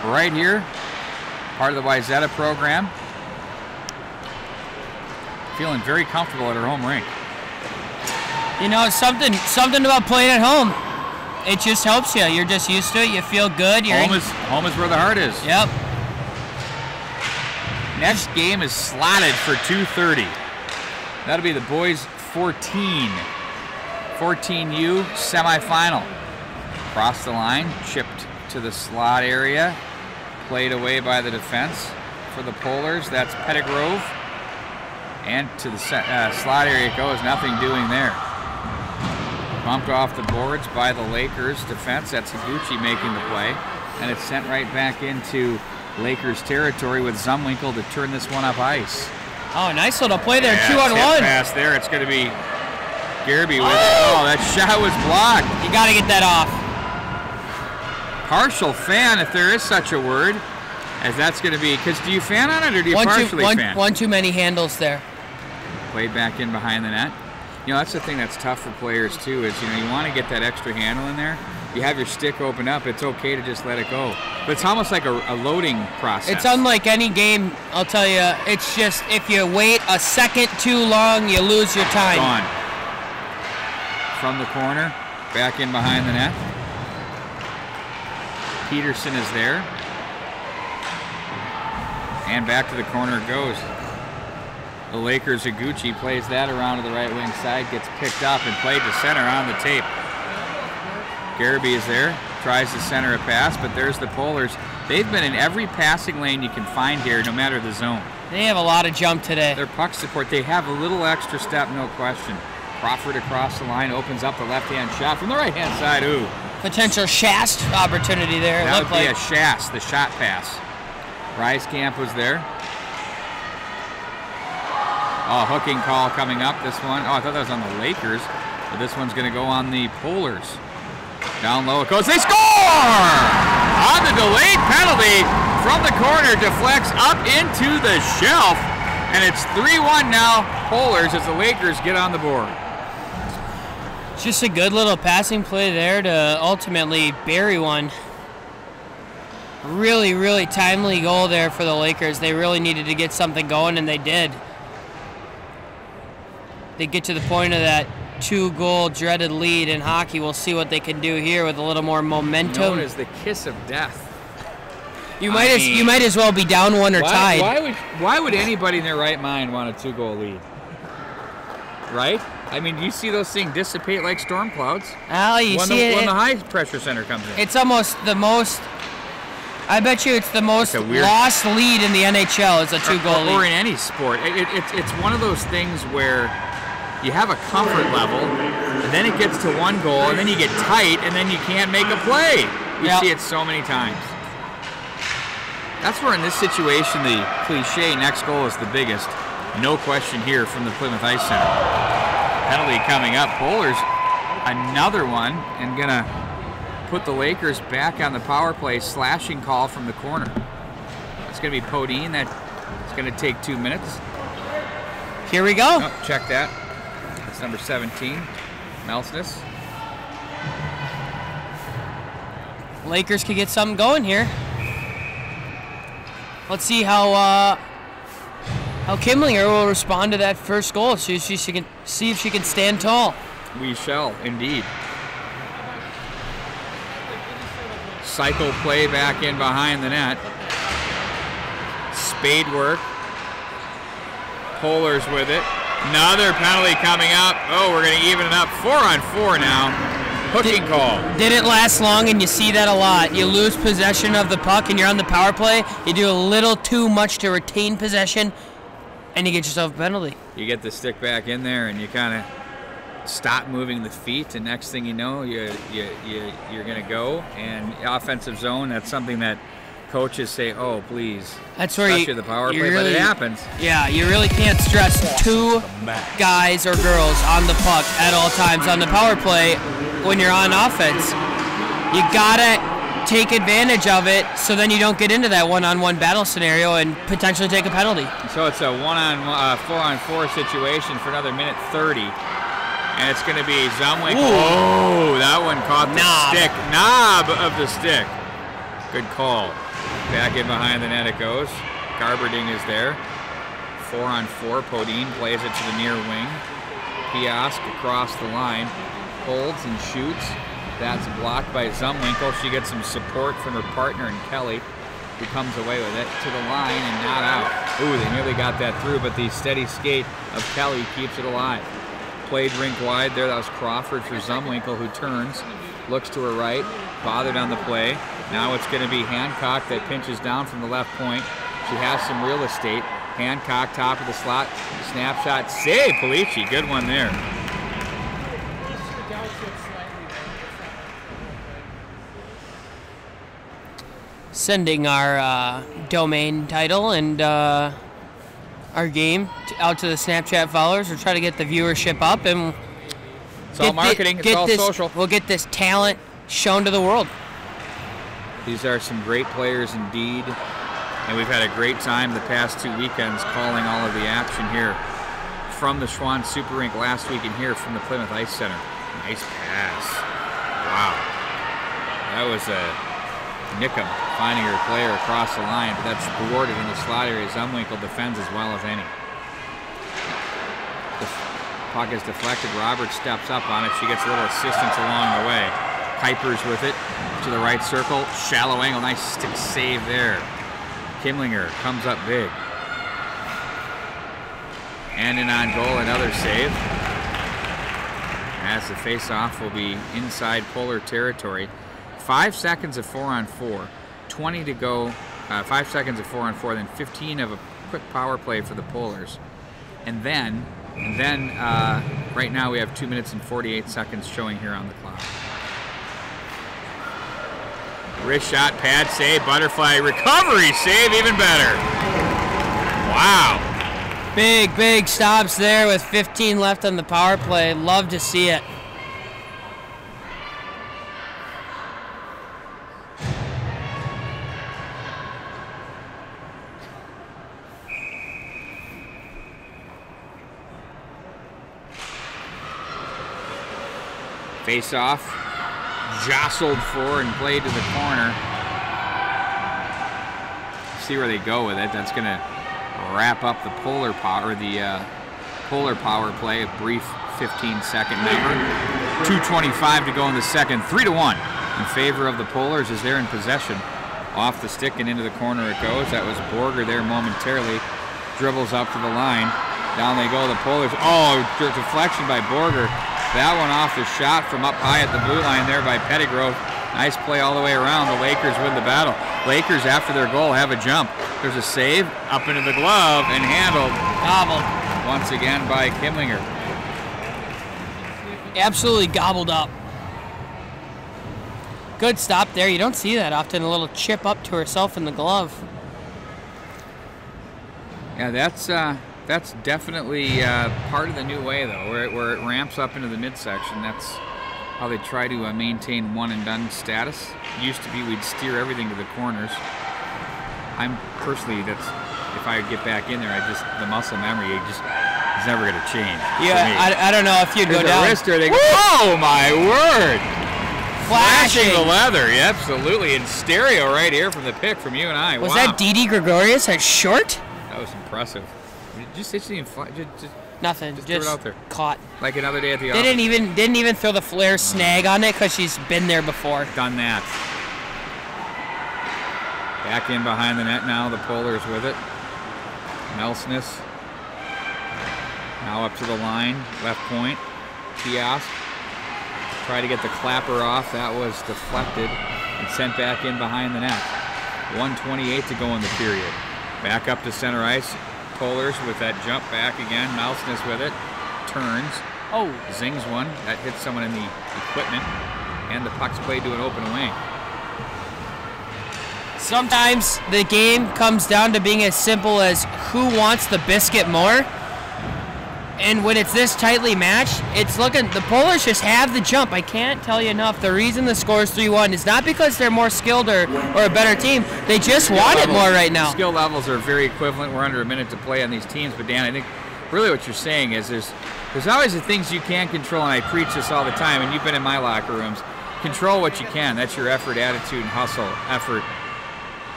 Right here. Part of the Wyzetta program. Feeling very comfortable at her home rink. You know, something about playing at home. It just helps you. You're just used to it. You feel good. Home is where the heart is. Yep. Next game is slotted for 2:30. That'll be the boys 14 14U semifinal. Across the line, chipped to the slot area, played away by the defense for the Polars. That's Pettigrove. And to the slot area it goes, nothing doing there. Bumped off the boards by the Lakers defense. That's Higuchi making the play. And it's sent right back into Lakers territory with Zumwinkle to turn this one up ice. Oh, nice little play there, Yeah, 2-on-1. Pass there, it's going to be Gareby with it. Oh, that shot was blocked. You got to get that off. Partial fan, if there is such a word, as that's going to be, because do you fan on it or do you partially fan? One too many handles there. Played back in behind the net. You know, that's the thing that's tough for players too, is, you know, you want to get that extra handle in there. You have your stick open up, it's okay to just let it go. But it's almost like a loading process. It's unlike any game, I'll tell you. It's just if you wait a second too long, you lose your time. Gone. From the corner, back in behind the net. Peterson is there. And back to the corner it goes. The Lakers, Higuchi plays that around to the right wing side, gets picked up and played to center on the tape. Gareby is there, tries to center a pass, but there's the Polars. They've been in every passing lane you can find here, no matter the zone. They have a lot of jump today. Their puck support, they have a little extra step, no question. Crawford across the line, opens up the left-hand shot from the right-hand side. Ooh. Potential Shast opportunity there. That would be a Shast, the shot pass. Rieskamp was there. Oh, hooking call coming up, this one. Oh, I thought that was on the Lakers, but this one's going to go on the Polars. Down low it goes, they score! On the delayed penalty from the corner, deflects up into the shelf, and it's 3-1 now, Polars, as the Lakers get on the board. Just a good little passing play there to ultimately bury one. Really, really timely goal there for the Lakers. They really needed to get something going, and they did. They get to the point of that 2-goal dreaded lead in hockey. We'll see what they can do here with a little more momentum. Known as the kiss of death. You might as well be down one or tied. Why would anybody in their right mind want a 2-goal lead? Right? I mean, you see those things dissipate like storm clouds. Well, when the high pressure center comes in. It's almost the most. I bet you it's the most lost lead in the NHL is a 2-goal lead. Or in any sport. It's one of those things where you have a comfort level, and then it gets to 1 goal, and then you get tight, and then you can't make a play. We see it so many times. That's where in this situation the cliche next goal is the biggest. No question here from the Plymouth Ice Center. Penalty coming up. Polars, another one, and going to put the Lakers back on the power play. Slashing call from the corner. It's going to be Podine. That's going to take 2 minutes. Here we go. Oh, check that. That's number 17, Melsness. Lakers could get something going here. Let's see how Kimlinger will respond to that first goal. See if she can stand tall. We shall, indeed. Cycle play back in behind the net. Spade work. Polars with it. Another penalty coming up. Oh, we're going to even it up. 4-on-4 now. Hooking call. Didn't last long, and you see that a lot. You lose possession of the puck, and you're on the power play. You do a little too much to retain possession, and you get yourself a penalty. You get the stick back in there, and you kind of stop moving the feet, and next thing you know, you're going to go. And offensive zone, that's something that coaches say, oh, please. That's where especially the power play, really, but it happens. Yeah, you really can't stress 2 guys or girls on the puck at all times on the power play when you're on offense. You gotta take advantage of it so then you don't get into that one-on-one battle scenario and potentially take a penalty. So it's a 4-on-4 situation for another minute 30. And it's going to be Zumwinkle. Oh, that one caught the stick. Knob of the stick. Good call. Back in behind the net it goes. Garberding is there. 4-on-4. Podine plays it to the near wing. Piask across the line. Holds and shoots. That's blocked by Zumwinkle. She gets some support from her partner in Kelly, who comes away with it to the line and not out. Ooh, they nearly got that through, but the steady skate of Kelly keeps it alive. played rink wide there. That was Crawford for Zumwinkle, who turns, looks to her right, bothered on the play. Now it's going to be Hancock that pinches down from the left point. She has some real estate. Hancock, top of the slot, snapshot, save, Polici, good one there. Sending our domain title and our game out to the Snapchat followers. We'll try to get the viewership up, and it's all marketing, it's all social. We'll get this talent shown to the world. These are some great players indeed, and we've had a great time the past 2 weekends calling all of the action here from the Schwann Super Rink last week and here from the Plymouth Ice Center. Nice pass. Wow. That was a Nickham finding her player across the line, but that's thwarted in the slot area. Zumwinkle defends as well as any. The puck is deflected. Roberts steps up on it. She gets a little assistance along the way. Kuipers with it to the right circle. Shallow angle. Nice stick save there. Kimlinger comes up big. And in on goal, another save. As the face-off will be inside Polar territory. 5 seconds of 4-on-4, 20 to go, 5 seconds of 4-on-4, then 15 of a quick power play for the Polars. And then right now we have 2 minutes and 48 seconds showing here on the clock. Wrist shot, pad save, butterfly recovery save, even better. Wow. Big stops there with 15 left on the power play. Love to see it. Face off, jostled for and played to the corner. See where they go with it. That's going to wrap up the Polar power, Polar power play. A brief 15-second number. 2:25 to go in the second. 3-1 in favor of the Polars as they're in possession. Off the stick and into the corner it goes. That was Borger there momentarily. Dribbles up to the line. Down they go. The Polars. Oh, deflection by Borger. That one off the shot from up high at the blue line there by Pettigrove. Nice play all the way around. The Lakers win the battle. Lakers, after their goal, have a jump. There's a save up into the glove and handled. Gobbled. Once again by Kimlinger. Absolutely gobbled up. Good stop there. You don't see that often. A little chip up to herself in the glove. Yeah, that's definitely part of the new way, though, where it ramps up into the midsection. That's how they try to maintain one-and-done status. It used to be we'd steer everything to the corners. I'm personally, if I get back in there, the muscle memory, it's never going to change. Yeah, I don't know if you'd go down. Wrister, they go, oh my word! Flashing the leather, yeah, absolutely, in stereo right here from the pick from you and I. Was that Didi Gregorius at short? That was impressive. Just nothing. Just threw it out there. Caught. Like another day at the office. Didn't even throw the flare snag on it because she's been there before. Done that. Back in behind the net now. The Polars with it. Melsness. Now up to the line. Left point. Kiosk. Try to get the clapper off. That was deflected and sent back in behind the net. 1:28 to go in the period. Back up to center ice. Polars with that jump back again. Melsness with it. Turns. Oh. Zings one. That hits someone in the equipment. And the puck's played to an open wing. Sometimes the game comes down to being as simple as who wants the biscuit more. And when it's this tightly matched, it's looking, the Polars just have the jump. I can't tell you enough. The reason the score is 3-1 is not because they're more skilled or a better team. They just want it more right now. Skill levels are very equivalent. We're under a minute to play on these teams. But Dan, I think really what you're saying is there's always the things you can't control, and I preach this all the time, and you've been in my locker rooms. Control what you can. That's your effort, attitude, and hustle, effort.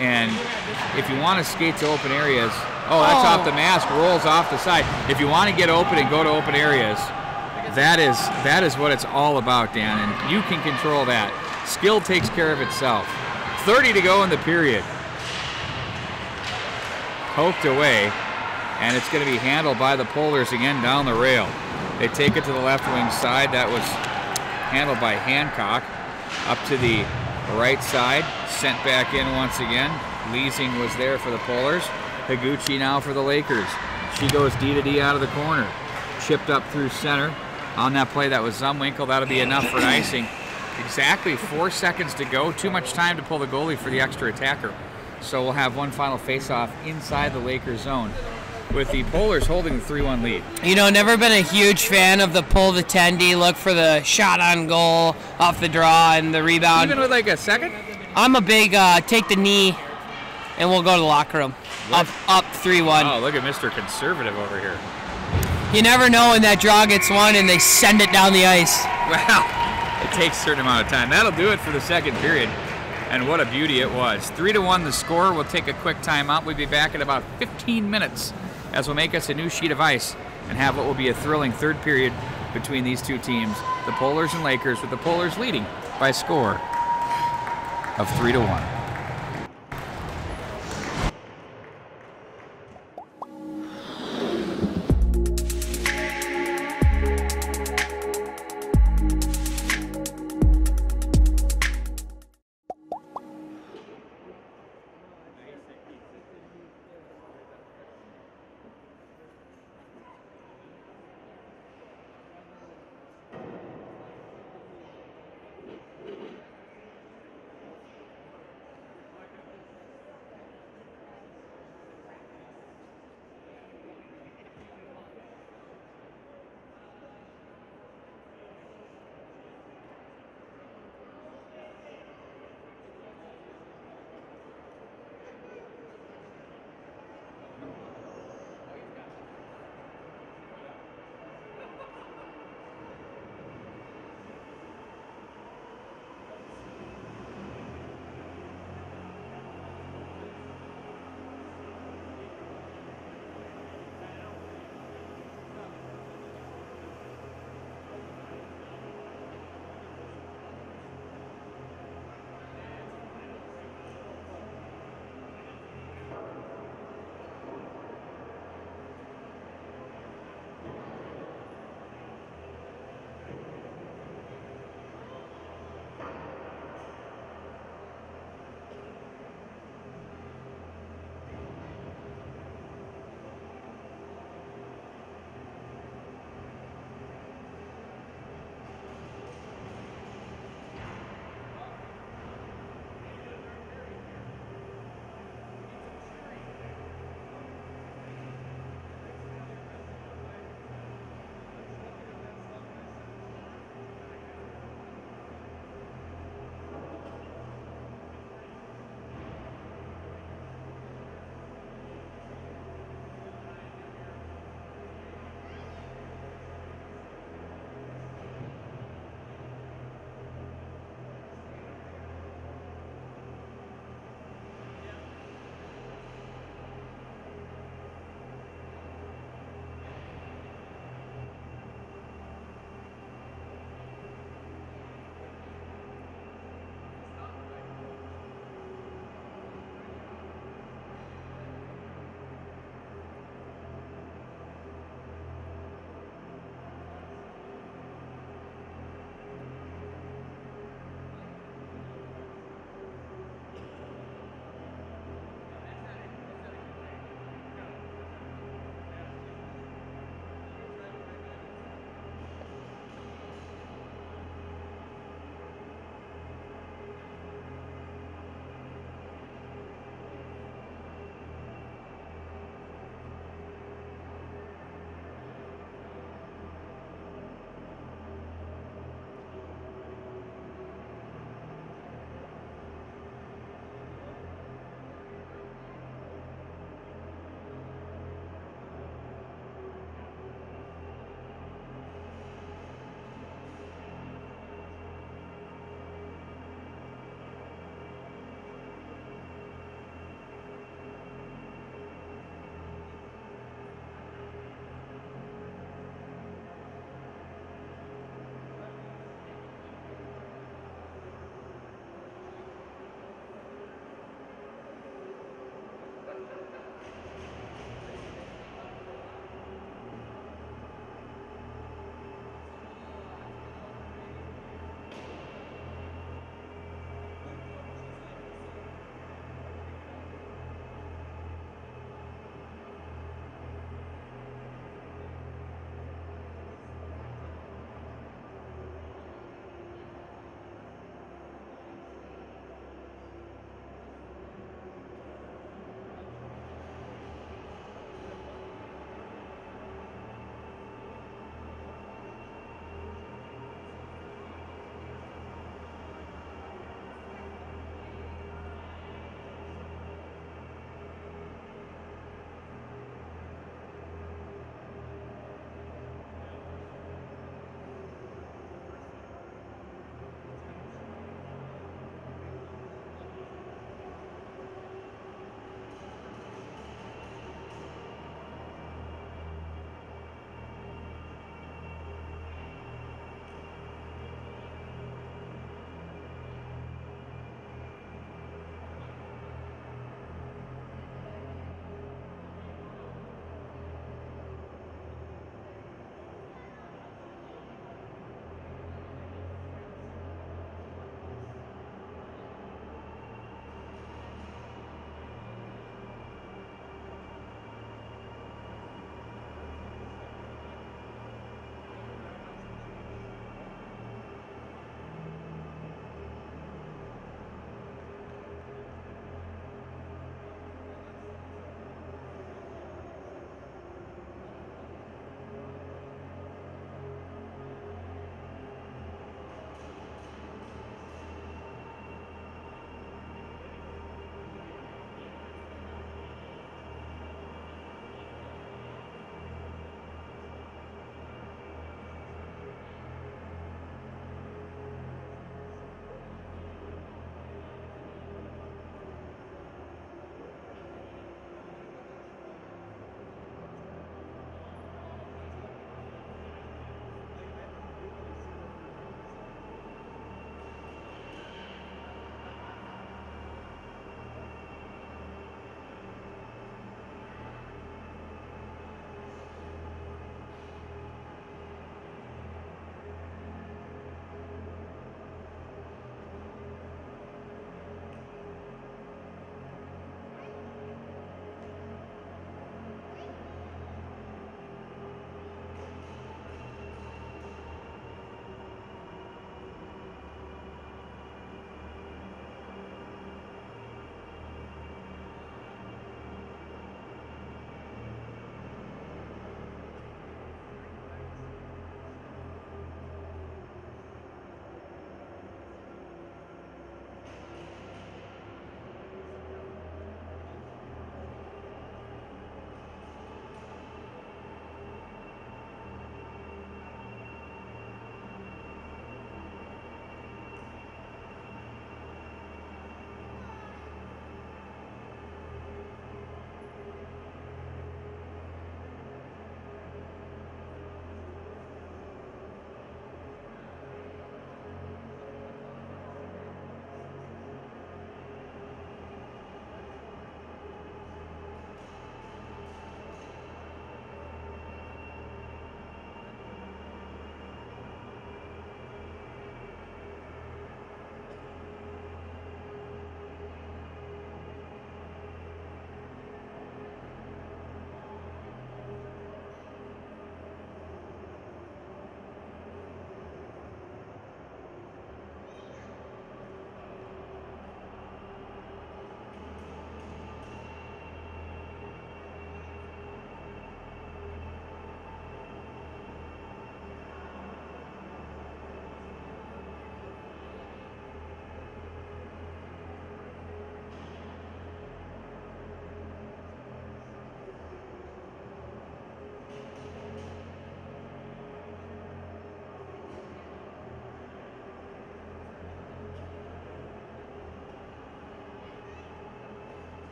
And if you want to skate to open areas, that's off the mask, rolls off the side. If you want to get open and go to open areas, that is what it's all about, Dan, and you can control that. Skill takes care of itself. 30 to go in the period. Poked away, and it's going to be handled by the Polars again down the rail. They take it to the left wing side. That was handled by Hancock. Up to the right side, sent back in once again. Leasing was there for the Polars. Higuchi now for the Lakers. She goes D to D out of the corner. Chipped up through center. On that play, that was Zumwinkle. That'll be enough for icing. Exactly 4 seconds to go. Too much time to pull the goalie for the extra attacker. So we'll have one final face-off inside the Lakers zone, with the Polars holding the 3-1 lead. You know, never been a huge fan of the pull the tendy, look for the shot on goal off the draw and the rebound. Even with like a second? I'm a big take the knee and we'll go to the locker room. Up 3-1. Oh, look at Mr. Conservative over here. You never know when that draw gets won and they send it down the ice. Wow, it takes a certain amount of time. That'll do it for the second period. And what a beauty it was. 3-1 the score. We'll take a quick timeout. We'll be back in about 15 minutes as we'll make us a new sheet of ice and have what will be a thrilling third period between these two teams, the Polars and Lakers, with the Polars leading by a score of 3-1.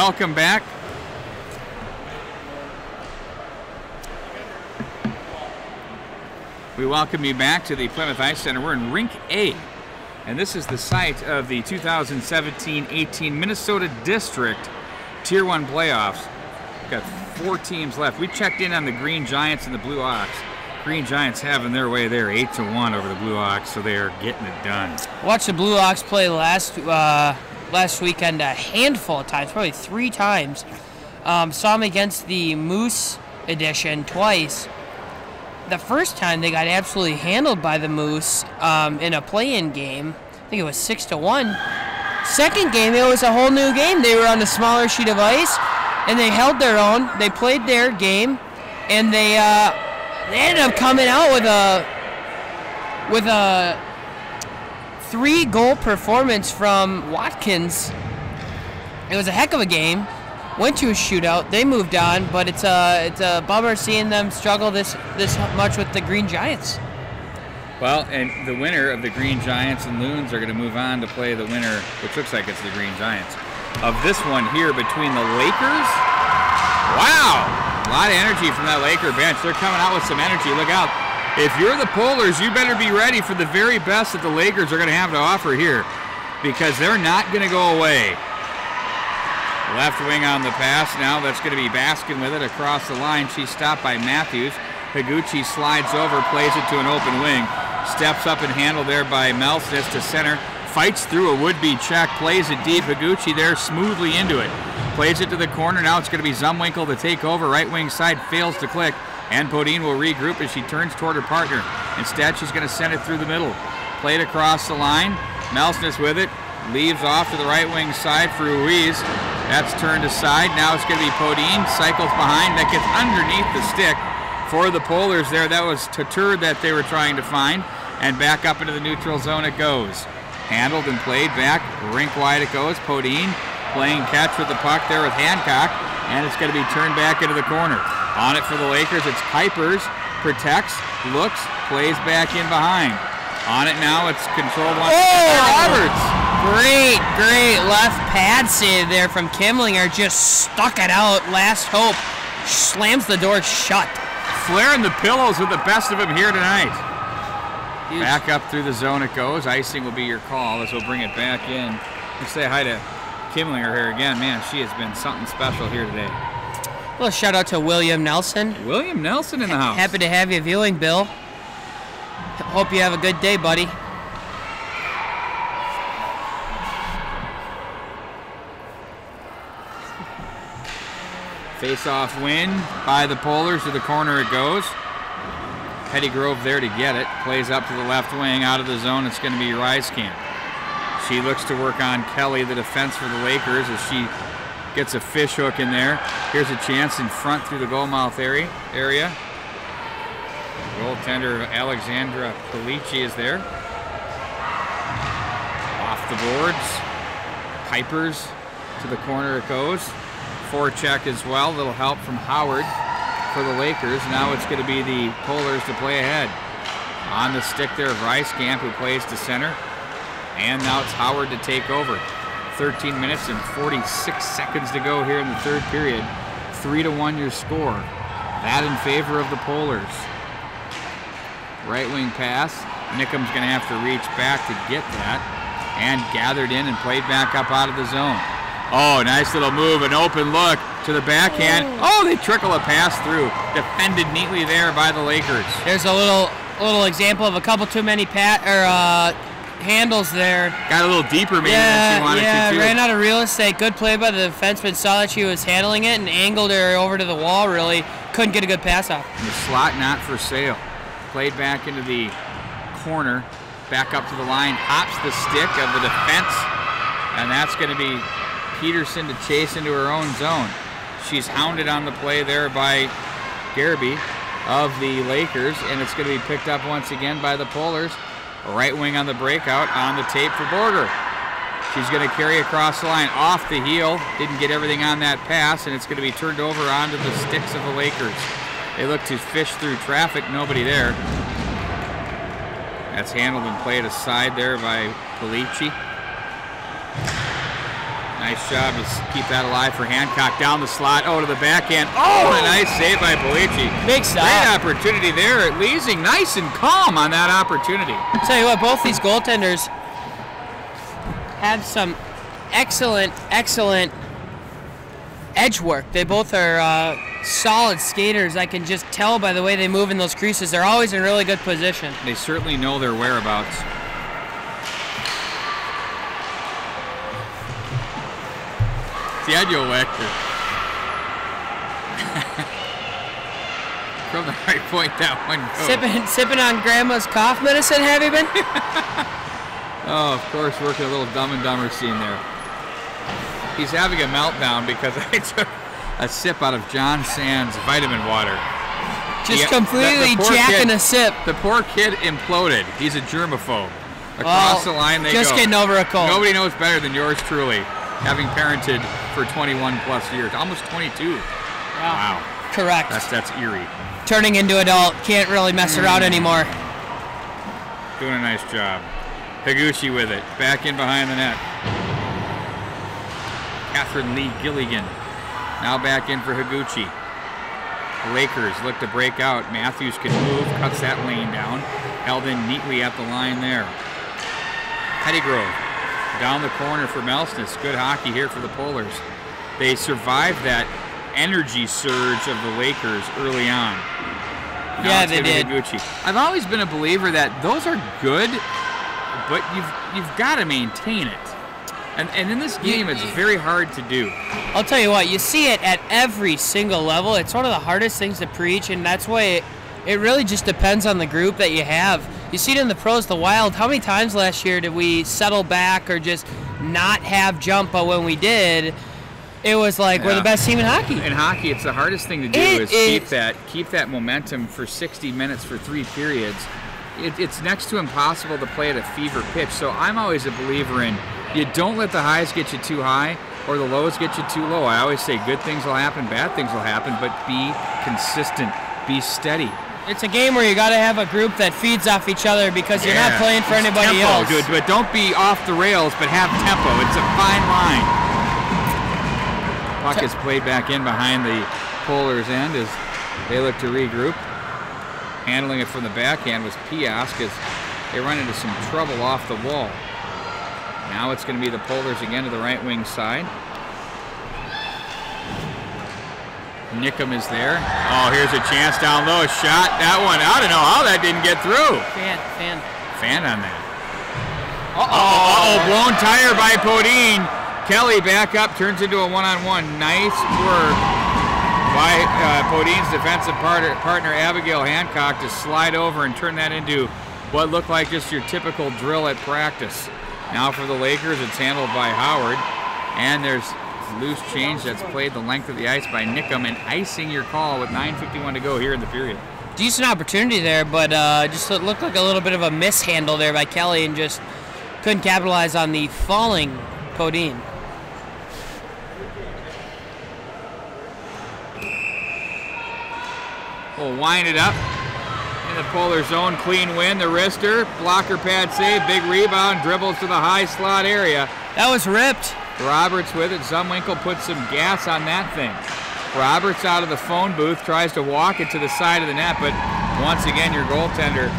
welcome back. We welcome you back to the Plymouth Ice Center. We're in Rink A, and this is the site of the 2017-18 Minnesota District Tier 1 playoffs. We've got 4 teams left. We checked in on the Green Giants and the Blue Ox. Green Giants having their way there, 8-1 over the Blue Ox, so they are getting it done. Watched the Blue Ox play last weekend a handful of times, probably 3 times. Saw them against the Moose edition twice. The first time they got absolutely handled by the Moose in a play-in game. I think it was 6-1. Second game, it was a whole new game. They were on a smaller sheet of ice, and they held their own. They played their game, and they ended up coming out with a 3-goal performance from Watkins. It was a heck of a game. Went to a shootout. They moved on, but it's a bummer seeing them struggle this much with the Green Giants. Well, and the winner of the Green Giants and Loons are going to move on to play the winner, which looks like it's the Green Giants, of this one here between the Lakers. Wow! A lot of energy from that Laker bench. They're coming out with some energy. Look out. If you're the Polars, you better be ready for the very best that the Lakers are going to have to offer here, because they're not going to go away. Left wing on the pass. Now that's going to be Baskin with it across the line. She's stopped by Matthews. Higuchi slides over, plays it to an open wing. Steps up and handled there by Melsnitz to center. Fights through a would-be check. Plays it deep. Higuchi there smoothly into it. Plays it to the corner. Now it's going to be Zumwinkle to take over. Right wing side fails to click. And Podine will regroup as she turns toward her partner. Instead, she's going to send it through the middle. Played across the line. Melsnitz with it. Leaves off to the right wing side for Ruiz. That's turned aside. Now it's going to be Podine. Cycles behind. That gets underneath the stick for the Polars there. That was Tatur that they were trying to find. And back up into the neutral zone it goes. Handled and played back. Rink wide it goes. Podine playing catch with the puck there with Hancock. And it's going to be turned back into the corner. On it for the Lakers. It's Kuipers. Protects. Looks. Plays back in behind. On it now. It's controlled once by Roberts. Great left pad save there from Kimlinger. Just stuck it out. Last hope. Slams the door shut. Flaring the pillows with the best of them here tonight. Huge. Back up through the zone it goes. Icing will be your call as we'll bring it back in. Let's say hi to Kimlinger here again. Man, she has been something special here today. A little shout out to William Nelson. William Nelson in the house. Happy to have you viewing, Bill. Hope you have a good day, buddy. Face-off win by the Polars. To the corner it goes. Pettygrove there to get it. Plays up to the left wing. Out of the zone, it's going to be Reiskamp. She looks to work on Kelly, the defense for the Lakers, as she gets a fish hook in there. Here's a chance in front through the goalmouth area. Goaltender Alexandra Polici is there. Off the boards. Kuipers to the corner it goes. Forecheck as well. Little help from Howard for the Lakers. Now it's going to be the Polars to play ahead. On the stick there of Reiskamp, who plays to center. And now it's Howard to take over. 13 minutes and 46 seconds to go here in the third period. 3-1 your score. That in favor of the Polars. Right wing pass. Nickham's going to have to reach back to get that. And gathered in and played back up out of the zone. Oh, nice little move, an open look to the backhand. Oh, they trickle a pass through. Defended neatly there by the Lakers. There's a little example of a couple too many handles there. Got a little deeper maybe than she wanted to, too. Ran out of real estate. Good play by the defenseman. Saw that she was handling it and angled her over to the wall, really. Couldn't get a good pass off. And the slot not for sale. Played back into the corner. Back up to the line. Hops the stick of the defense. And that's going to be Peterson to chase into her own zone. She's hounded on the play there by Gareby of the Lakers, and it's going to be picked up once again by the Polars. Right wing on the breakout, on the tape for Borger. She's going to carry across the line, off the heel. Didn't get everything on that pass, and it's going to be turned over onto the sticks of the Lakers. They look to fish through traffic, nobody there. That's handled and played aside there by Polici. Nice job to keep that alive for Hancock. Down the slot, to the backhand. Oh, and a nice save by Polici. Big stop. Great opportunity there at Leasing. Nice and calm on that opportunity. I'll tell you what, both these goaltenders have some excellent edge work. They both are solid skaters. I can just tell by the way they move in those creases. They're always in really good position. They certainly know their whereabouts. Daniel Wechter. From the right point, that one goes. Sipping on Grandma's cough medicine, have you been? Oh, of course, working a little Dumb and Dumber scene there. He's having a meltdown because I took a sip out of John Sands vitamin water. Just completely jacking a sip. The poor kid imploded. He's a germaphobe. Across the line they just go. Getting over a cold. Nobody knows better than yours truly, having parented for 21 plus years, almost 22. Wow. Correct. That's eerie. Turning into adult, can't really mess around anymore. Doing a nice job. Higuchi with it, back in behind the net. Catherine Lee Gilligan now back in for Higuchi. The Lakers look to break out. Matthews can move, cuts that lane down. Held in neatly at the line there. Pettygrove down the corner for Melsness. Good hockey here for the Polars. They survived that energy surge of the Lakers early on. Now they did. Higuchi. I've always been a believer that those are good, but you've got to maintain it. And in this game, it's very hard to do. I'll tell you what, you see it at every single level. It's one of the hardest things to preach, and that's why it really just depends on the group that you have. You see it in the pros, the Wild. How many times last year did we settle back or just not have jump? But when we did, it was like we're the best team in hockey. In hockey, it's the hardest thing to do is keep that momentum for 60 minutes for 3 periods. It's next to impossible to play at a fever pitch. So I'm always a believer in you don't let the highs get you too high or the lows get you too low. I always say good things will happen, bad things will happen, but be consistent, be steady. It's a game where you got to have a group that feeds off each other because you're not playing for anybody tempo, else. Dude, but don't be off the rails, but have tempo. It's a fine line. Puck is played back in behind the Polars' end as they look to regroup. Handling it from the backhand was Piask as they run into some trouble off the wall. Now it's going to be the Polars again to the right wing side. Nickum is there. Oh, here's a chance down low. Shot. That one. I don't know how that didn't get through. Fan on that. Blown tire by Podine. Kelly back up, turns into a one-on-one. Nice work by Podine's defensive partner, Abigail Hancock, to slide over and turn that into what looked like just your typical drill at practice. Now for the Lakers, it's handled by Howard, and there's loose change that's played the length of the ice by Nickum, and icing your call with 9:51 to go here in the period. Decent opportunity there, but just looked like a little bit of a mishandle there by Kelly and just couldn't capitalize on the falling Podine. We'll wind it up in the Polar zone. Clean win, the wrister, blocker pad save, big rebound, dribbles to the high slot area. That was ripped. Roberts with it. Zumwinkle put some gas on that thing. Roberts out of the phone booth, tries to walk it to the side of the net, but once again your goaltender,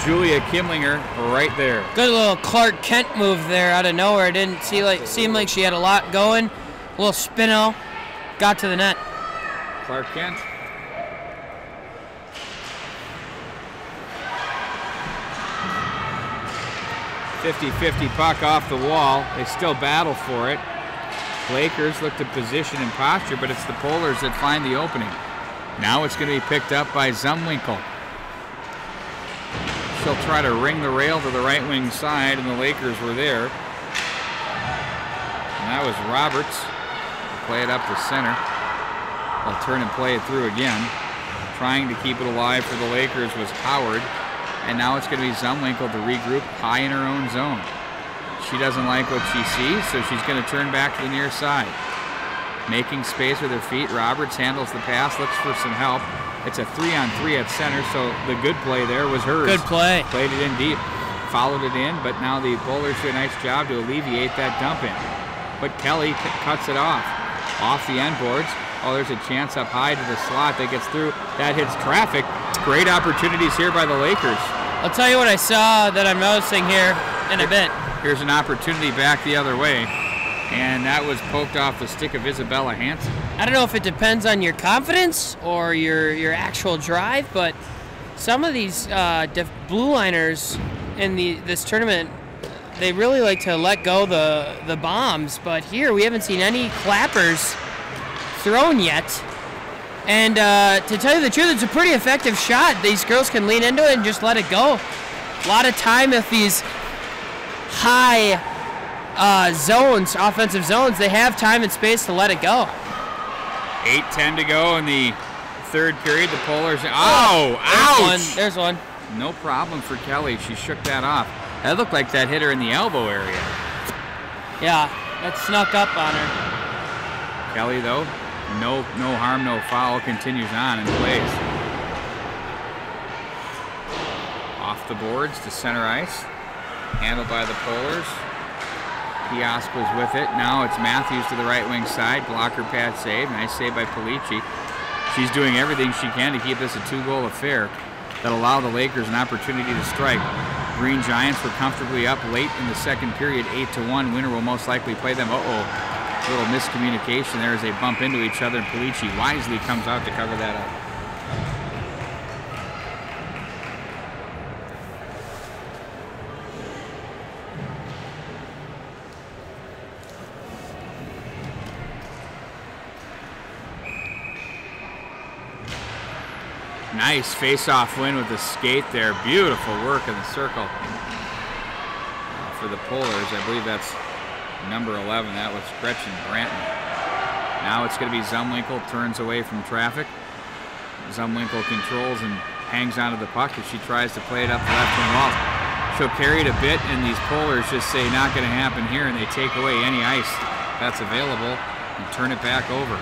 Julia Kimlinger, right there. Good little Clark Kent move there out of nowhere. Didn't seem like she had a lot going. A little spin-o, got to the net. Clark Kent. .50-50 puck off the wall. They still battle for it. Lakers look to position and posture, but it's the Polars that find the opening. Now it's going to be picked up by Zumwinkle. She'll try to ring the rail to the right wing side, and the Lakers were there. And that was Roberts. Play it up the center. They'll turn and play it through again. Trying to keep it alive for the Lakers was Howard. And now it's going to be Zumwinkle to regroup high in her own zone. She doesn't like what she sees, so she's going to turn back to the near side. Making space with her feet, Roberts handles the pass, looks for some help. It's a 3-on-3 at center, so the good play there was hers. Good play. Played it in deep, followed it in, but now the Polars do a nice job to alleviate that dump in. but Kelly cuts it off the end boards. Oh, there's a chance up high to the slot that gets through. That hits traffic. Great opportunities here by the Lakers. I'll tell you what I saw that I'm noticing here in a bit. Here's an opportunity back the other way, and that was poked off the stick of Isabella Hanson. I don't know if it depends on your confidence or your actual drive, but some of these blue liners in this tournament, they really like to let go the bombs, but here we haven't seen any clappers thrown yet. And to tell you the truth, it's a pretty effective shot. These girls can lean into it and just let it go. A lot of time with these high zones, offensive zones, they have time and space to let it go. 8:10 to go in the third period. The Polars, ouch! There's one. No problem for Kelly. She shook that off. That looked like that hit her in the elbow area. Yeah, that snuck up on her. Kelly, though, no harm, no foul, continues on and plays. Off the boards to center ice. Handled by the Polars. Kiosk was with it. Now it's Matthews to the right wing side. Blocker pad save. Nice save by Polici. She's doing everything she can to keep this a 2-goal affair that allow the Lakers an opportunity to strike. Green Giants were comfortably up late in the second period, 8-1. Winner will most likely play them. A little miscommunication there as they bump into each other, and Polici wisely comes out to cover that up. Nice face-off win with the skate there. Beautiful work in the circle for the Polars. I believe that's number 11. That was Gretchen Branton. Now it's going to be Zumwinkle, turns away from traffic. Zumwinkle controls and hangs onto the puck as she tries to play it up the left wing wall. She'll carry it a bit, and these Polars just say not going to happen here, and they take away any ice that's available and turn it back over.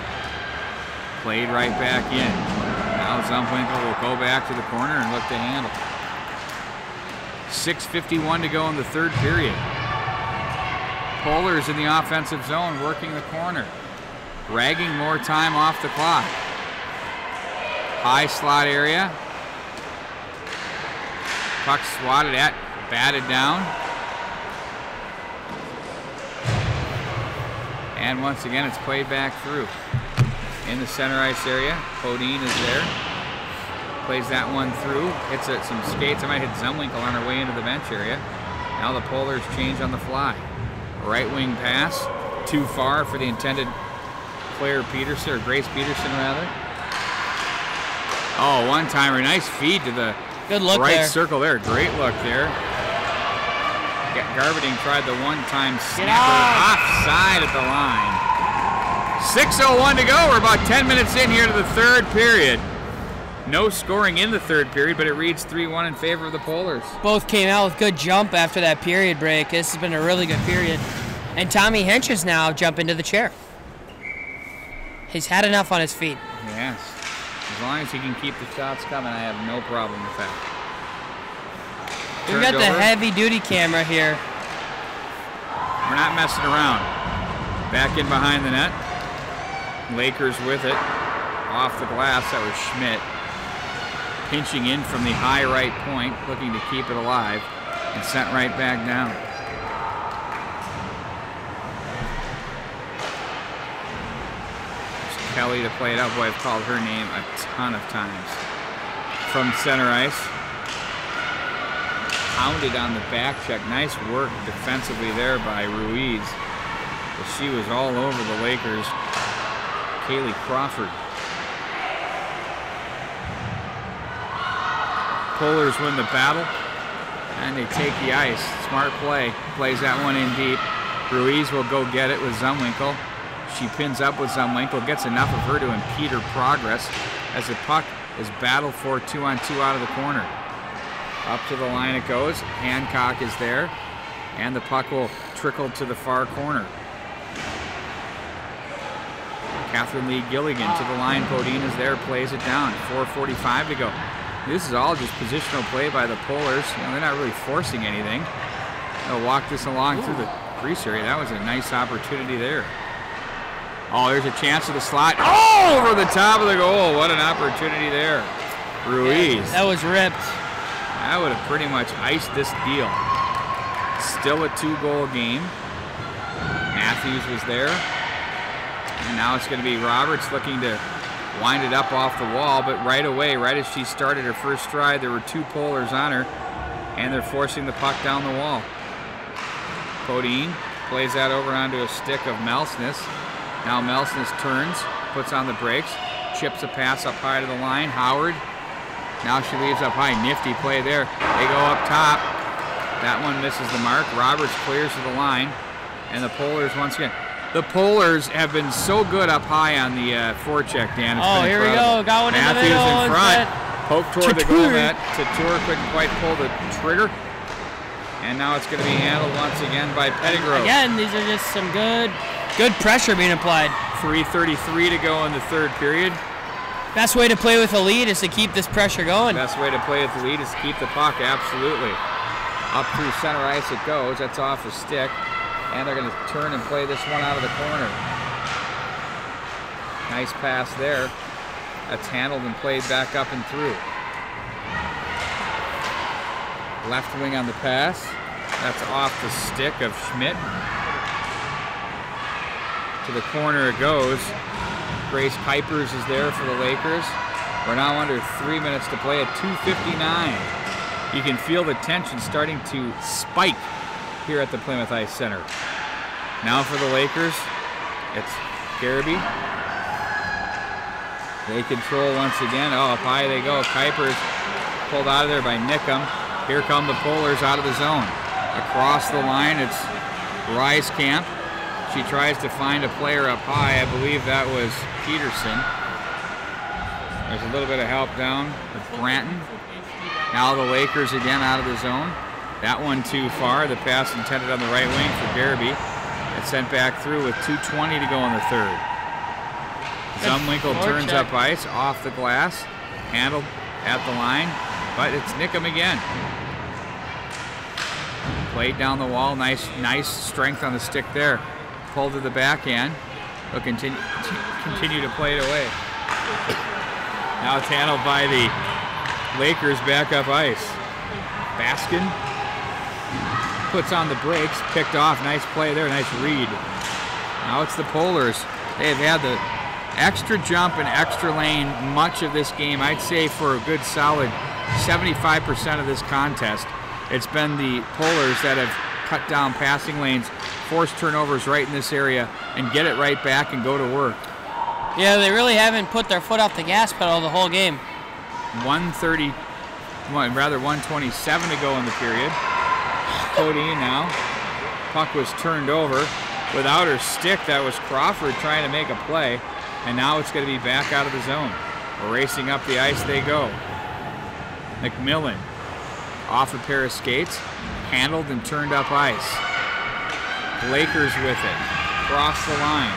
Played right back in. Now Zumwinkle will go back to the corner and look to handle. 6:51 to go in the third period. Polars in the offensive zone working the corner. Dragging more time off the clock. High slot area. Puck swatted at, batted down. And once again it's played back through. In the center ice area, Podine is there. Plays that one through, hits some skates. I might hit Zumwinkle on her way into the bench area. Now the Polars change on the fly. Right wing pass, too far for the intended Claire Peterson, or Grace Peterson rather. Oh, one-timer, nice feed to the good look right there. Circle there. Great look there. Garberding tried the one-time snapper offside at the line. 6:01 to go. We're about 10 minutes in here to the third period. No scoring in the third period, but it reads 3-1 in favor of the Polars. Both came out with good jump after that period break. This has been a really good period. And Tommy Hench is now jumping to the chair. He's had enough on his feet. Yes. As long as he can keep the shots coming, I have no problem with that. We've got the heavy-duty camera here. We're not messing around. Back in behind the net. Lakers with it. Off the glass, that was Schmidt. Pinching in from the high right point, looking to keep it alive, and sent right back down. There's Kelly to play it up. Boy, I've called her name a ton of times. From center ice. Pounded on the back check. Nice work defensively there by Ruiz. But she was all over the Lakers. Kaylee Crawford. Polars win the battle, and they take the ice. Smart play. Plays that one in deep. Ruiz will go get it with Zumwinkle. She pins up with Zumwinkle, gets enough of her to impede her progress as the puck is battled for 2-on-2 out of the corner. Up to the line it goes. Hancock is there, and the puck will trickle to the far corner. Catherine Lee Gilligan to the line. Podine is there, plays it down. 4:45 to go. This is all just positional play by the Polars. You know, they're not really forcing anything. They'll walk this along through the crease area. That was a nice opportunity there. Oh, there's a chance of the slot. Oh, over the top of the goal. What an opportunity there. Ruiz. Yeah, that was ripped. That would have pretty much iced this deal. Still a 2-goal game. Matthews was there. And now it's going to be Roberts looking to wind it up off the wall, but right away, right as she started her first stride, there were 2 Polars on her, and they're forcing the puck down the wall. Podine plays that over onto a stick of Melsness. Now Melsness turns, puts on the brakes, chips a pass up high to the line. Howard, now she leaves up high. Nifty play there. They go up top. That one misses the mark. Roberts clears to the line, and the Polars once again. The Polars have been so good up high on the forecheck, Dan. It's here we go. Got one Matthews in the middle. in front. Poke toward the goal net. Tatour couldn't quite pull the trigger. And now it's going to be handled once again by Pettigrew. Again, these are just some good pressure being applied. 3:33 to go in the third period. Best way to play with a lead is to keep this pressure going. Best way to play with the lead is to keep the puck, absolutely. Up through center ice it goes. That's off the stick. And they're going to turn and play this one out of the corner. Nice pass there. That's handled and played back up and through. Left wing on the pass. That's off the stick of Schmidt. To the corner it goes. Grace Pipers is there for the Lakers. We're now under 3 minutes to play at 2:59. You can feel the tension starting to spike here at the Plymouth Ice Center. Now for the Lakers, it's Garrity. They control once again. Oh, up high they go. Kuipers pulled out of there by Nickham. Here come the Polars out of the zone. Across the line, it's Reiskamp. She tries to find a player up high. I believe that was Peterson. There's a little bit of help down with Branton. Now the Lakers again out of the zone. That one too far. The pass intended on the right wing for Garrity. It's sent back through with 2:20 to go in the third. Zumwinkle turns up ice off the glass. Handled at the line, but it's Nickham again. Played down the wall. Nice strength on the stick there. Pulled to the backhand. They'll continue to play it away. Now it's handled by the Lakers back up ice. Baskin puts on the brakes, picked off. Nice play there, nice read. Now it's the Polars. They have had the extra jump and extra lane much of this game. I'd say for a good solid 75% of this contest. It's been the Polars that have cut down passing lanes, forced turnovers right in this area, and get it right back and go to work. Yeah, they really haven't put their foot off the gas pedal the whole game. 127 to go in the period. Cody now. Puck was turned over. Without her stick, that was Crawford trying to make a play. And now it's going to be back out of the zone. Racing up the ice they go. McMillan off a pair of skates. Handled and turned up ice. Lakers with it. Cross the line.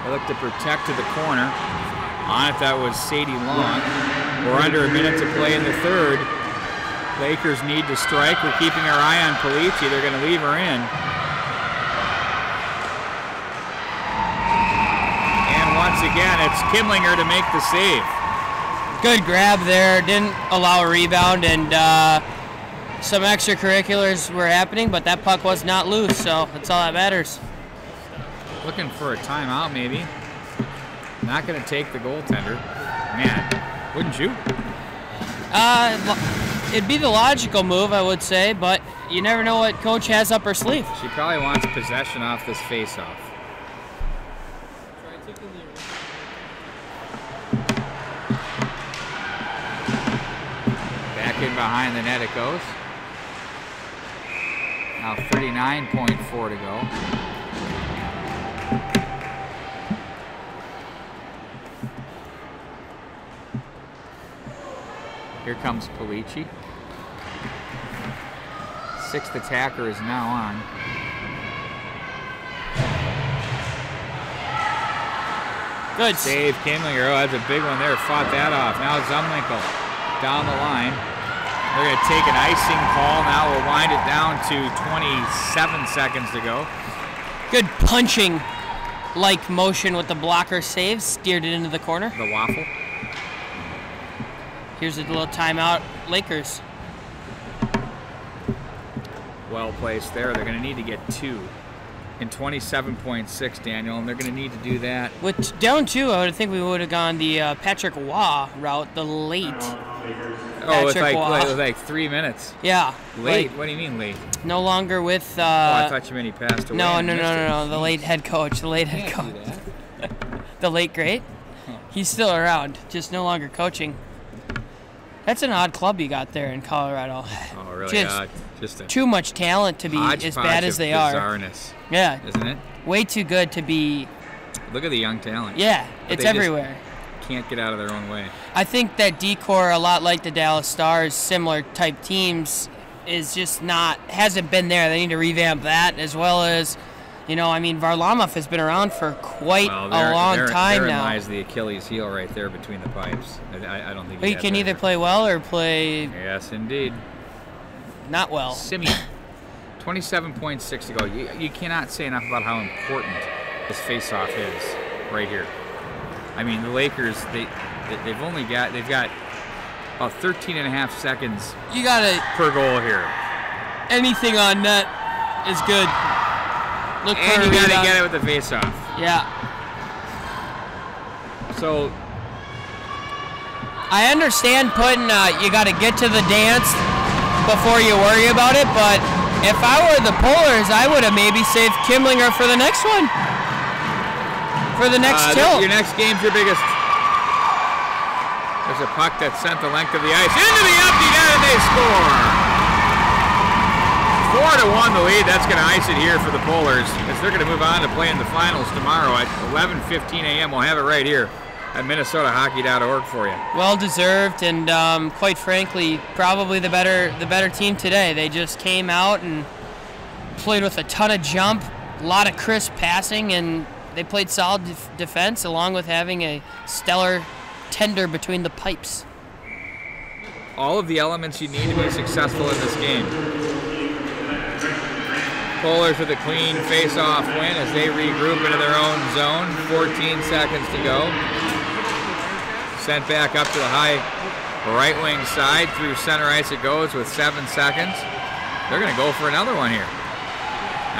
They look to protect to the corner. On it, that was Sadie Long. We're under a minute to play in the third. Lakers need to strike. We're keeping our eye on Polici. They're going to leave her in. And once again, it's Kimlinger to make the save. Good grab there. Didn't allow a rebound, and some extracurriculars were happening, but that puck was not loose, so that's all that matters. Looking for a timeout, maybe. Not going to take the goaltender. Man, wouldn't you? It'd be the logical move, I would say, but you never know what coach has up her sleeve. She probably wants possession off this face-off. Back in behind the net it goes. Now 39.4 to go. Here comes Polici. Sixth attacker is now on. Good save, Kimlinger. Oh, that's a big one there. Fought that off. Now Zumwinkle down the line. They're going to take an icing call. Now we'll wind it down to 27 seconds to go. Good punching like motion with the blocker save. Steered it into the corner. The waffle. Here's a little timeout. Lakers. Well placed there. They're going to need to get 2 in 27.6, Daniel, and they're going to need to do that. With down 2, I would think we would have gone the Patrick Waugh route, the late. Oh, it's like 3 minutes. Yeah. Late? What do you mean late? No longer with. Oh, I thought you meant he passed away. No. The late head coach. The late head coach. The late great. He's still around, just no longer coaching. That's an odd club you got there in Colorado. Oh, really odd. Just too much talent to be as bad as they are. Bizarreness, yeah. Isn't it? Way too good to be. Look at the young talent. Yeah, it's everywhere. Can't get out of their own way. I think that D-Corps, a lot like the Dallas Stars, similar type teams, is just hasn't been there. They need to revamp that, as well as, Varlamov has been around for quite a long time therein now. Lies the Achilles heel right there between the pipes. I don't think he can either play well or play. Yes, indeed. Not well. Simeon, 27.6 to go. You cannot say enough about how important this face-off is right here. I mean, the Lakers, they've got about 13.5 seconds per goal here. Anything on net is good. Look and you got to get it with the face-off. Yeah. So I understand you got to get to the dance before you worry about it, but if I were the Polars, I would have maybe saved Kimlinger for the next one. For the next tilt. Your next game's your biggest. There's a puck that sent the length of the ice into the empty net, and they score. 4-1 the lead. That's going to ice it here for the Polars, as they're going to move on to play in the finals tomorrow at 11:15 a.m. We'll have it right here at MinnesotaHockey.org for you. Well deserved, and quite frankly, probably the better team today. They just came out and played with a ton of jump, a lot of crisp passing, and they played solid defense, along with having a stellar tender between the pipes. All of the elements you need to be successful in this game. Polars with a clean face-off win as they regroup into their own zone. 14 seconds to go. Sent back up to the high right wing side. Through center ice it goes with 7 seconds. They're going to go for another one here.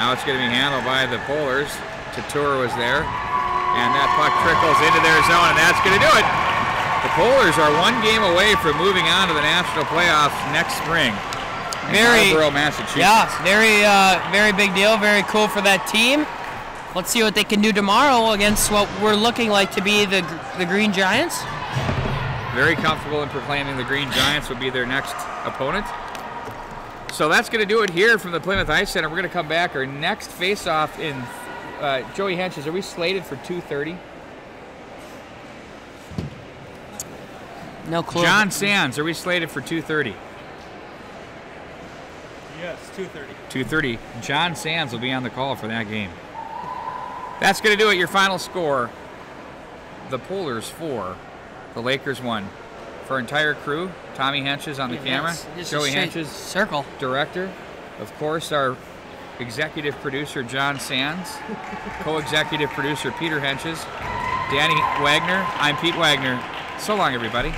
Now it's going to be handled by the Polars. Tatur was there, and that puck trickles into their zone, and that's going to do it. The Polars are 1 game away from moving on to the national playoffs next spring in Marlborough, Massachusetts. Yeah, very big deal, very cool for that team. Let's see what they can do tomorrow against what we're looking like to be the Green Giants. Very comfortable in proclaiming the Green Giants will be their next opponent. So that's going to do it here from the Plymouth Ice Center. We're going to come back. Our next face-off in Joey Henches, are we slated for 2:30? No clue. John Sands, are we slated for 2:30? Yes, 2:30. 2:30. John Sands will be on the call for that game. That's going to do it. Your final score: the Polars 4, the Lakers 1. For our entire crew, Tommy Henches on the camera, Joey Henches, circle director, of course, our executive producer John Sands, co-executive producer Peter Henches, Danny Wagner. I'm Pete Wagner. So long, everybody.